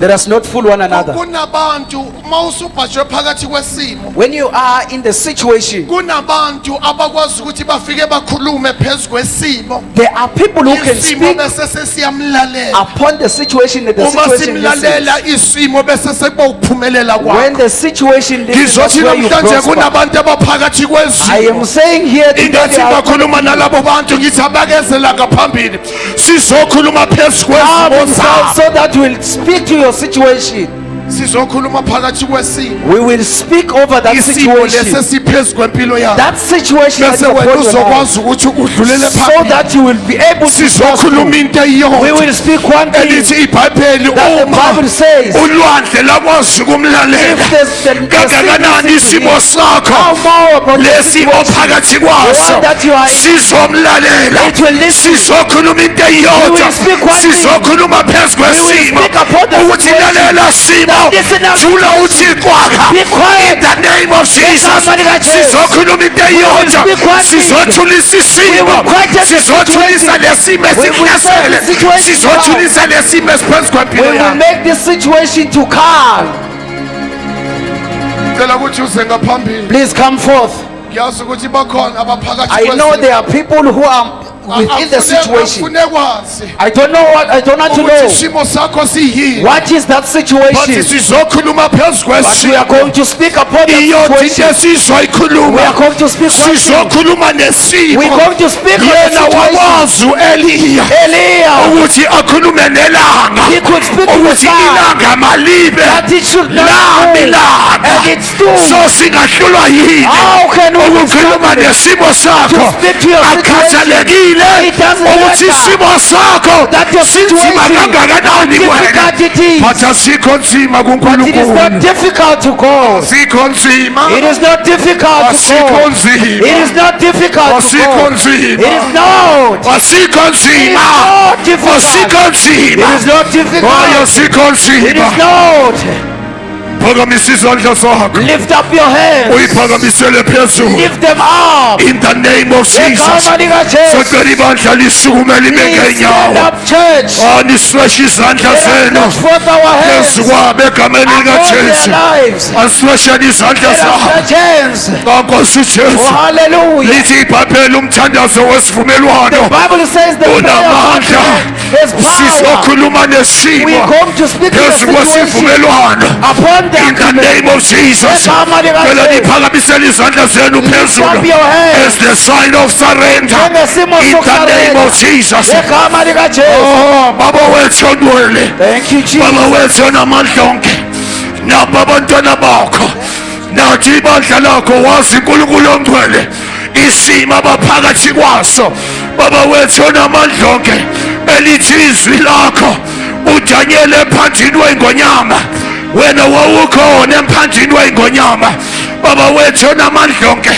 B: Let us not fool one another.
A: kunabantu mawusubhajwe phakathi kwesimo
B: When you are in the situation,
A: kunabantu abakwazi ukuthi bafike bakhulume phezu kwesimo
B: there are people who can
A: isimo
B: speak
A: bese sesiyamlalela
B: upon the situation that the
A: uma
B: situation
A: simlalela
B: listens.
A: isimo bese sekubawuphumelela
B: When
A: kwakho
B: the situation listens, that's
A: ngizothi
B: where you
A: namhlanje
B: prosper.
A: kunabantu abaphakathi
B: I am
A: kwezimo
B: saying here today,
A: ingathi
B: there are
A: bakhuluma nalabo bantu ngithi abakezela ngaphambili sizokhuluma phezu
B: come
A: kwezimo
B: inside
A: zabo
B: so that we'll speak to your situation.
A: sizokhuluma phakathi kwesimo
B: We will speak over that
A: isimo
B: situation.
A: lesesiphezu kwempilo yakho
B: That situation that
A: bese
B: is
A: wena
B: upon your life,
A: uzokwazi ukuthi udlulele
B: so
A: phambili
B: that you will be able to pass
A: sizokhuluma
B: through.
A: into
B: We
A: eyodwa
B: will speak one thing
A: elithi ibhayibheli
B: that the
A: uma
B: Bible says.
A: ulwandle lakwazi
B: If
A: ukumlalela
B: the
A: kangakanani isimo sakho
B: how more about the
A: lesi
B: situation,
A: ophakathi kwaso
B: one that you are in,
A: sizomlalela
B: it will listen.
A: sizokhuluma into
B: We
A: eyodwa
B: will speak one thing.
A: sizokhuluma phezu kwesimo
B: speak upon the
A: ukuthi
B: situation.
A: lalela simo
B: That listen now.
A: thula uthi kwakha
B: Be quiet.
A: in the name of Jesus
B: somebody like this.
A: sizokhuluma into eyodwa
B: speak one thing.
A: sizothulisa
B: We
A: isimo
B: will quiet the
A: sizothulisa
B: situation.
A: lesimo
B: We will
A: esiphezele
B: make the situation
A: sizothulisa lesimo esiphezu
B: we
A: kwempilo
B: will
A: yakho
B: make this situation to calm.
A: cela ukuthi uze ngaphambili
B: Please come forth.
A: ngiyazi ukuthi bakhona abaphakathi
B: I know
A: kwesimo.
B: there are people who are within the situation.
A: Afune kwazi
B: I don't know what, I don't want to
A: ukuthi
B: know.
A: isimo sakho siyini.
B: What is that
A: Bathi
B: situation?
A: sizokhuluma phezu
B: But we are
A: kwesimo.
B: going to speak upon that
A: Iyothi
B: situation.
A: into esizwa
B: We are
A: ikhuluma.
B: going to speak one thing.
A: Sizokhuluma nesimo.
B: We're going to speak on the
A: Yena
B: situation.
A: wakwazi u-Eliya
B: Eliya,
A: ukuthi akhulume nelanga
B: he could speak to the
A: ukuthi
B: sun
A: ilanga malibe
B: that it should not
A: lami
B: move,
A: ilanga.
B: and it's doomed.
A: So singahlulwa yini
B: How can we
A: ukukhuluma
B: stop it?
A: nesimo sakho
B: To speak to your
A: akhathalekile
B: It doesn't
A: ukuthi
B: matter
A: isimo sakho
B: that your
A: sinzima
B: situation, how
A: kangakanani
B: difficult
A: wena
B: it is,
A: but asikho nzima
B: but it is not
A: kuNkulunkulu
B: difficult to go.
A: asikho nzima
B: It is not difficult to
A: asikho
B: go.
A: nzima
B: It is not difficult to
A: asikho
B: go.
A: nzima
B: It is not.
A: asikho nzima
B: not difficult.
A: asikho nzima
B: It is not
A: hayi
B: difficult.
A: asikho
B: It
A: nzima
B: is not.
A: phakamisa izandla zakho
B: Lift up your hands.
A: uyiphakamisele phezulu
B: Lift them up.
A: in the name of Jesus
B: Egama likaJesu.
A: sicela ibandla lisukume libeke
B: Please stand
A: inyawo
B: up, church.
A: nisweshe izandla
B: Let us
A: zenu
B: stretch forth our hands
A: phezu kwabo egameni
B: upon their
A: likajesu
B: lives.
A: aswesheni izandla
B: Let us
A: zabo
B: stretch hands.
A: kankosi
B: Oh,
A: ujesu
B: hallelujah.
A: lithi ibhaphela umthandazo wesivumelwano
B: The Bible says the prayer of
A: unamandla
B: is power.
A: sizokhuluma
B: We
A: nesimo
B: are going to speak to the
A: phezu
B: situation
A: kwesivumelwano
B: upon the
A: in the name of Jesus
B: Egama likaJesu.
A: phela niphakamisele izandla zenu
B: Lift
A: phezulu
B: up your hands.
A: as the sign of surrender
B: Njengesimo
A: in the name
B: sokusarenda.
A: of Jesus.
B: Egama likaJesu.
A: Oh, baba wethu onwele
B: Thank you, Jesus.
A: baba wethu onamandla onke nabo abantwana bakho nathi ibandla lakho wazi uNkulunkulu ongcwele isimo abaphakathi kwaso baba wethu onamandla onke elithi izwi lakho uDaniel emphandini weingonyama wena wawukhona emphandini weingonyama baba wethu onamandla onke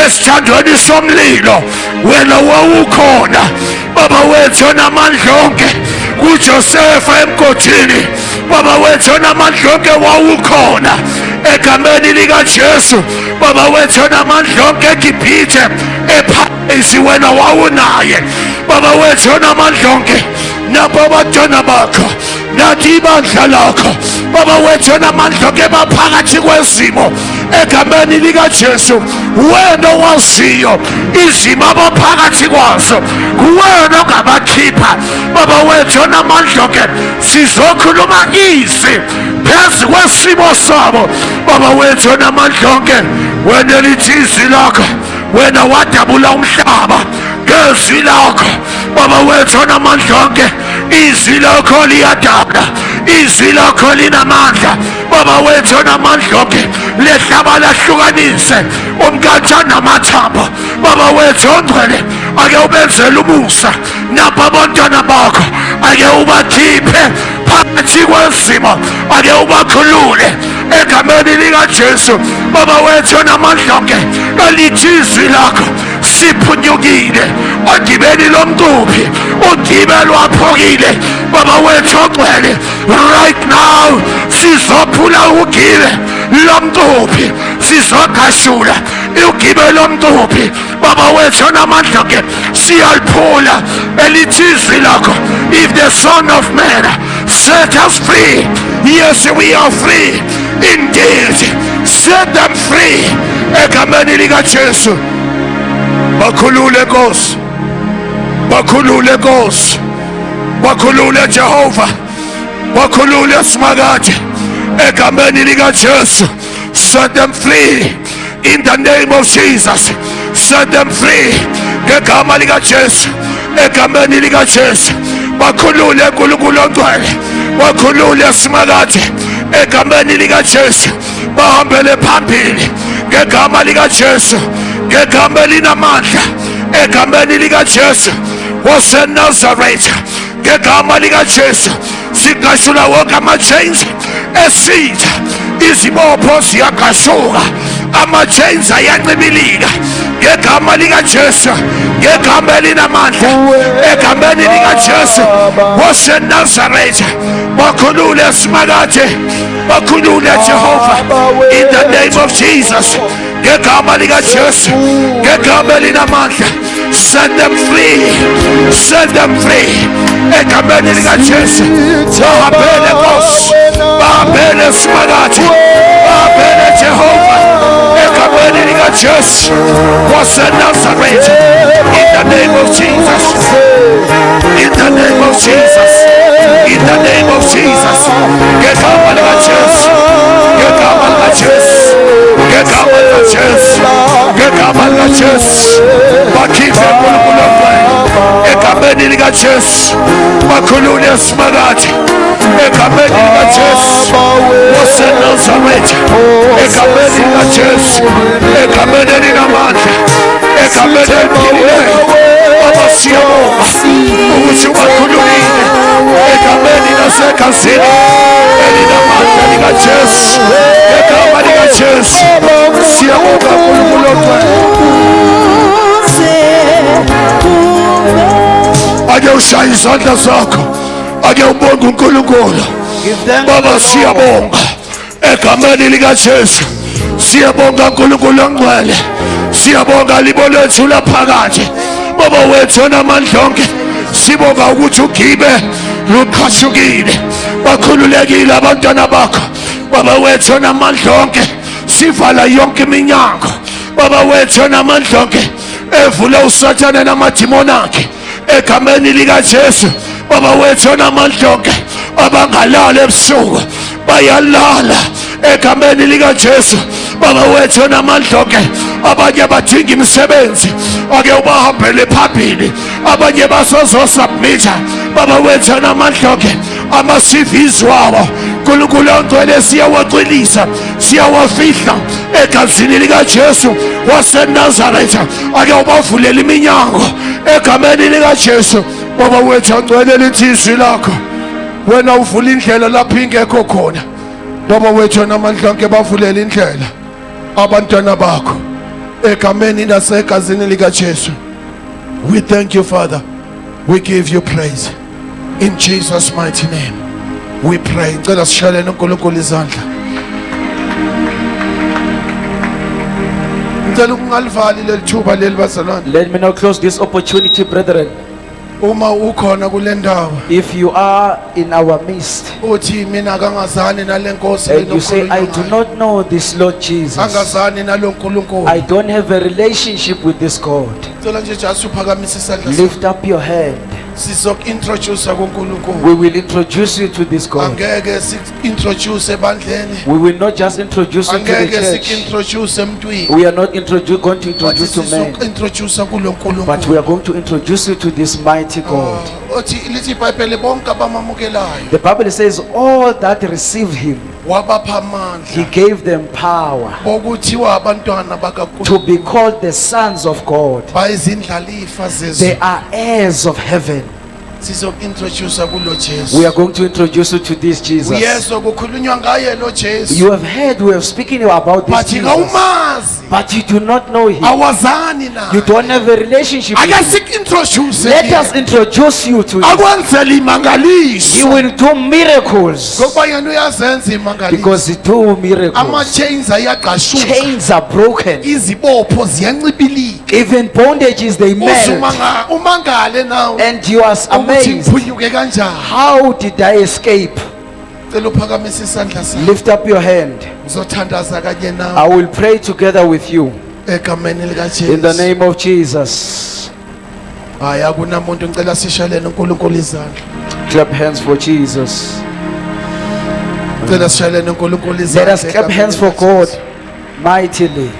A: esithandweni somlilo wena wawukhona baba wethu onamandla onke kuJosefa emgodini baba wethu onamandla onke wawukhona egameni likaJesu baba wethu onamandla onke eGibhithe ePharesi wena wawunaye baba wethu onamandla onke nabo abantwana bakho nathi ibandla lakho baba wethu onamandla onke baphakathi kwezimo egameni likaJesu wena owaziyo izimo abaphakathi kwazo kuwena ongabakhipha baba wethu onamandla onke sizokhuluma izwi phezu kwesimo sabo baba wethu onamandla onke wena lithi izwi lakho wena wadabula umhlaba ngezwi lakho baba wethu onamandla onke izwi lakho liyadabula izwi lakho linamandla baba wethu onamandla onke lehlaba lahlukanise umkantshana namathambo baba wethu ongcwele ake ubenzele umusa nabo abantwana bakho ake ubakhiphe phakathi kwezimo ake ubakhulule egameni likaJesu baba wethu onamandla onke elithi izwi lakho siphunyukile ogibeni lomcuphi ugibelo aphokile baba wethu ongcwele right now sizophula ugibe lomcuphi sizogashula ugibelo lomcuphi baba wethu onamandla onke siyaliphula elithi izwi lakho if the son of man set us free yes we are free indeed set them free egameni likaJesu bakhulule Nkosi bakhulule Nkosi bakhulule Jehova bakhulule simakade egameni likaJesu set them free in the name of Jesus set them free ngegama likaJesu egameni likaJesu bakhulule uNkulunkulu ongcwele bakhulule simakade egameni likaJesu bahambele phambili ngegama likaJesu ngegama elinamandla egameni likaJesu waseNazaretha ngegama likaJesu sigashula wonke ama-chains esitha izibopho ziyagashuka ama-chains ayancibilika ngegama likaJesu ngegama elinamandla egameni likaJesu waseNazaretha bakhulule simakade bakhulule Jehova in the name of Jesus ngegama likaJesu ngegama elinamandla set them free set them free egameni likaJesu bahambele Nkosi bahambele simakade bahambele Jehova egameni likaJesu likajesu waseNazaretha, in the name of Jesus, in the name of Jesus, in the name of Jesus. Ngegama likajesu, ngegama likajesu, ngegama likajesu, ngegama likajesu. Bakhiphe uNkulunkulu omncane egameni likajesu, bakhulule simakade egameni likajesu waseNazaretha, egameni likajesu, egameni elinamandla, egameni eliphilileyo. Baba siyabonga ukuthi ubakhululile egameni nasegazini elinamandla likajesu, egama likajesu. Siyabonga uNkulunkulu omncane. Ake ushaya izandla zakho, ake ubonge uNkulunkulu. Baba siyabonga egameni likajesu, siyabonga uNkulunkulu ongcwele, siyabonga libo lethu laphakathi. Baba wethu onamandla onke, sibonga ukuthi ugibe luqhashukile, bakhululekile abantwana bakho. Baba wethu onamandla onke, sivala yonke iminyango. Baba wethu onamandla onke, evula usathane namadimoni akhe egameni likajesu. Baba wethu onamandla onke, abangalala ebusuku bayalala egameni likajesu. Baba wethu onamandla onke, abanye badinga imisebenzi, ake ubahambele phambili, abanye basozosubmitha. Baba wethu onamandla onke, ama-CVs wabo uNkulunkulu ongcwele siyawacwilisa, siyawafihla egazini likajesu waseNazaretha. Ake ubavulele iminyango egameni likajesu. Baba wethu ongcwele lithi izwi lakho, wena uvula indlela lapho ingekho khona. Baba wethu onamandla onke, bavulele indlela abantwana bakho egameni nasegazini likajesu. We thank you, Father. We give you praise. In Jesus' mighty name we pray. Ngicela sishalele uNkulunkulu izandla. Ngicela ukungalivali leli thuba leli bazalwane.
B: Let me now close this opportunity, brethren.
A: Uma ukhona kule ndawo
B: If you are in our midst
A: uthi mina akangazani nale nkosi
B: and you say, I do not know this Lord Jesus,
A: angazani nalo nkulunkulu,
B: I don't have a relationship with this God,
A: ngicela nje just uphakamise isandla sakho.
B: lift up your hand.
A: Sizoku-introduce kuNkulunkulu.
B: We will introduce you to this God.
A: Angeke sik-introduce ebandleni,
B: We will not just introduce you to the
A: angeke
B: church.
A: sik-introduce emntwini,
B: We are not going to
A: but
B: introduce to men,
A: sizoku-introduce kulo
B: but we
A: nkulunkulu.
B: are going to introduce you to this mighty God.
A: Othi lithi iBhayibheli bonke abamamukelayo
B: The Bible says all that receive him,
A: wabapha
B: he
A: amandla
B: gave them power
A: bokuthiwa abantwana
B: to
A: bakaNkulunkulu,
B: be called the sons of God.
A: bayizindlalifa
B: They
A: zezulu.
B: are heirs of heaven.
A: Sizoku-introduce kulo
B: We
A: Jesu.
B: are going to introduce you to this Jesus.
A: Uyezwa kukhulunywa ngaye lo Jesu,
B: You have heard we have speaking about this
A: but
B: Jesus,
A: awumazi,
B: but you do not know him.
A: awazani
B: You
A: naye.
B: don't have a relationship with
A: Ake
B: him.
A: sik-introduce
B: Let
A: yena.
B: us introduce you to him.
A: Akwenzele
B: He
A: imangaliso
B: will do miracles
A: ngoba yena uyazenza imangaliso.
B: because he do miracles.
A: Ama-chains ayaqashuka,
B: Chains are broken.
A: izibopho ziyancibilika.
B: Even bondages they melt.
A: Umangale nawe
B: And you are
A: ukuthi
B: amazed.
A: ngiphunyuke kanjani.
B: How did I escape?
A: Cela uphakamise isandla sakho,
B: Lift up your hand.
A: ngizothandaza kanye
B: I
A: nawe
B: will pray together with you
A: egameni
B: in the
A: likaJesu.
B: name of Jesus.
A: Hayi akunamuntu, ngicela sishalele uNkulunkulu izandla.
B: Clap hands for Jesus.
A: Ngicela sishalele uNkulunkulu izandla.
B: Let us clap
A: egameni
B: hands for
A: likaJesu.
B: God mightily.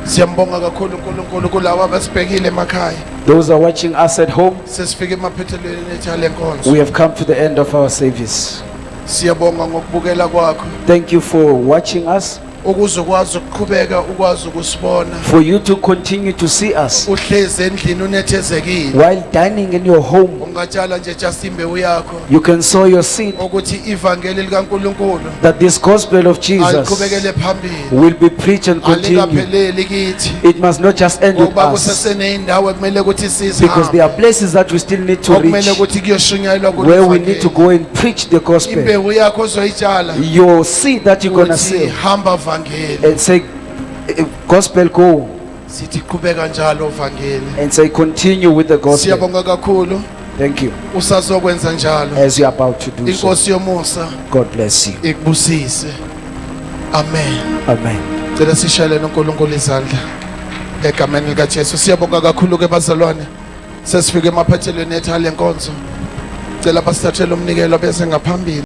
A: Siyambonga kakhulu uNkulunkulu kulabo abasibhekile emakhaya.
B: Those are watching us at home,
A: Sesifike emaphethelweni ethu ale nkonzo.
B: we have come to the end of our service.
A: Siyabonga ngokubukela kwakho,
B: Thank you for watching us,
A: ukuze ukwazi ukuqhubeka, ukwazi ukusibona.
B: for you to continue to see us
A: Uhlezi endlini unethezekile.
B: while dining in your home.
A: Ungatshala nje just imbewu yakho
B: You can sow your seed
A: ukuthi ivangeli likaNkulunkulu
B: that this gospel of Jesus
A: aliqhubekele phambili,
B: will be preached and continue.
A: alikapheleli kithi,
B: It must not just end with
A: ngoba
B: us,
A: kuseseneyindawo ekumele ukuthi
B: because there
A: sizihambe,
B: are places that we still need to
A: okumele
B: reach,
A: ukuthi kuyoshunyayelwa kulo
B: where we need to
A: ivangeli.
B: go and preach the gospel.
A: Imbewu yakho ozoyitshala
B: Your seed that you're gonna
A: uthi
B: sow
A: hamba vangeli,
B: and say, gospel, go,
A: sithi qhubeka njalo vangeli.
B: and say, continue with the gospel.
A: Siyabonga kakhulu,
B: Thank you.
A: usazokwenza njalo.
B: As you're about to do so,
A: Inkosi yomusa
B: God bless you.
A: ikubusise. Amen.
B: Amen.
A: Cela sishayele noNkulunkulu izandla egameni likaJesu. Siyabonga kakhulu ke bazalwane. Sesifike emaphethelweni ethu ale nkonzo. Cela basithathele umnikelo bese ngaphambili.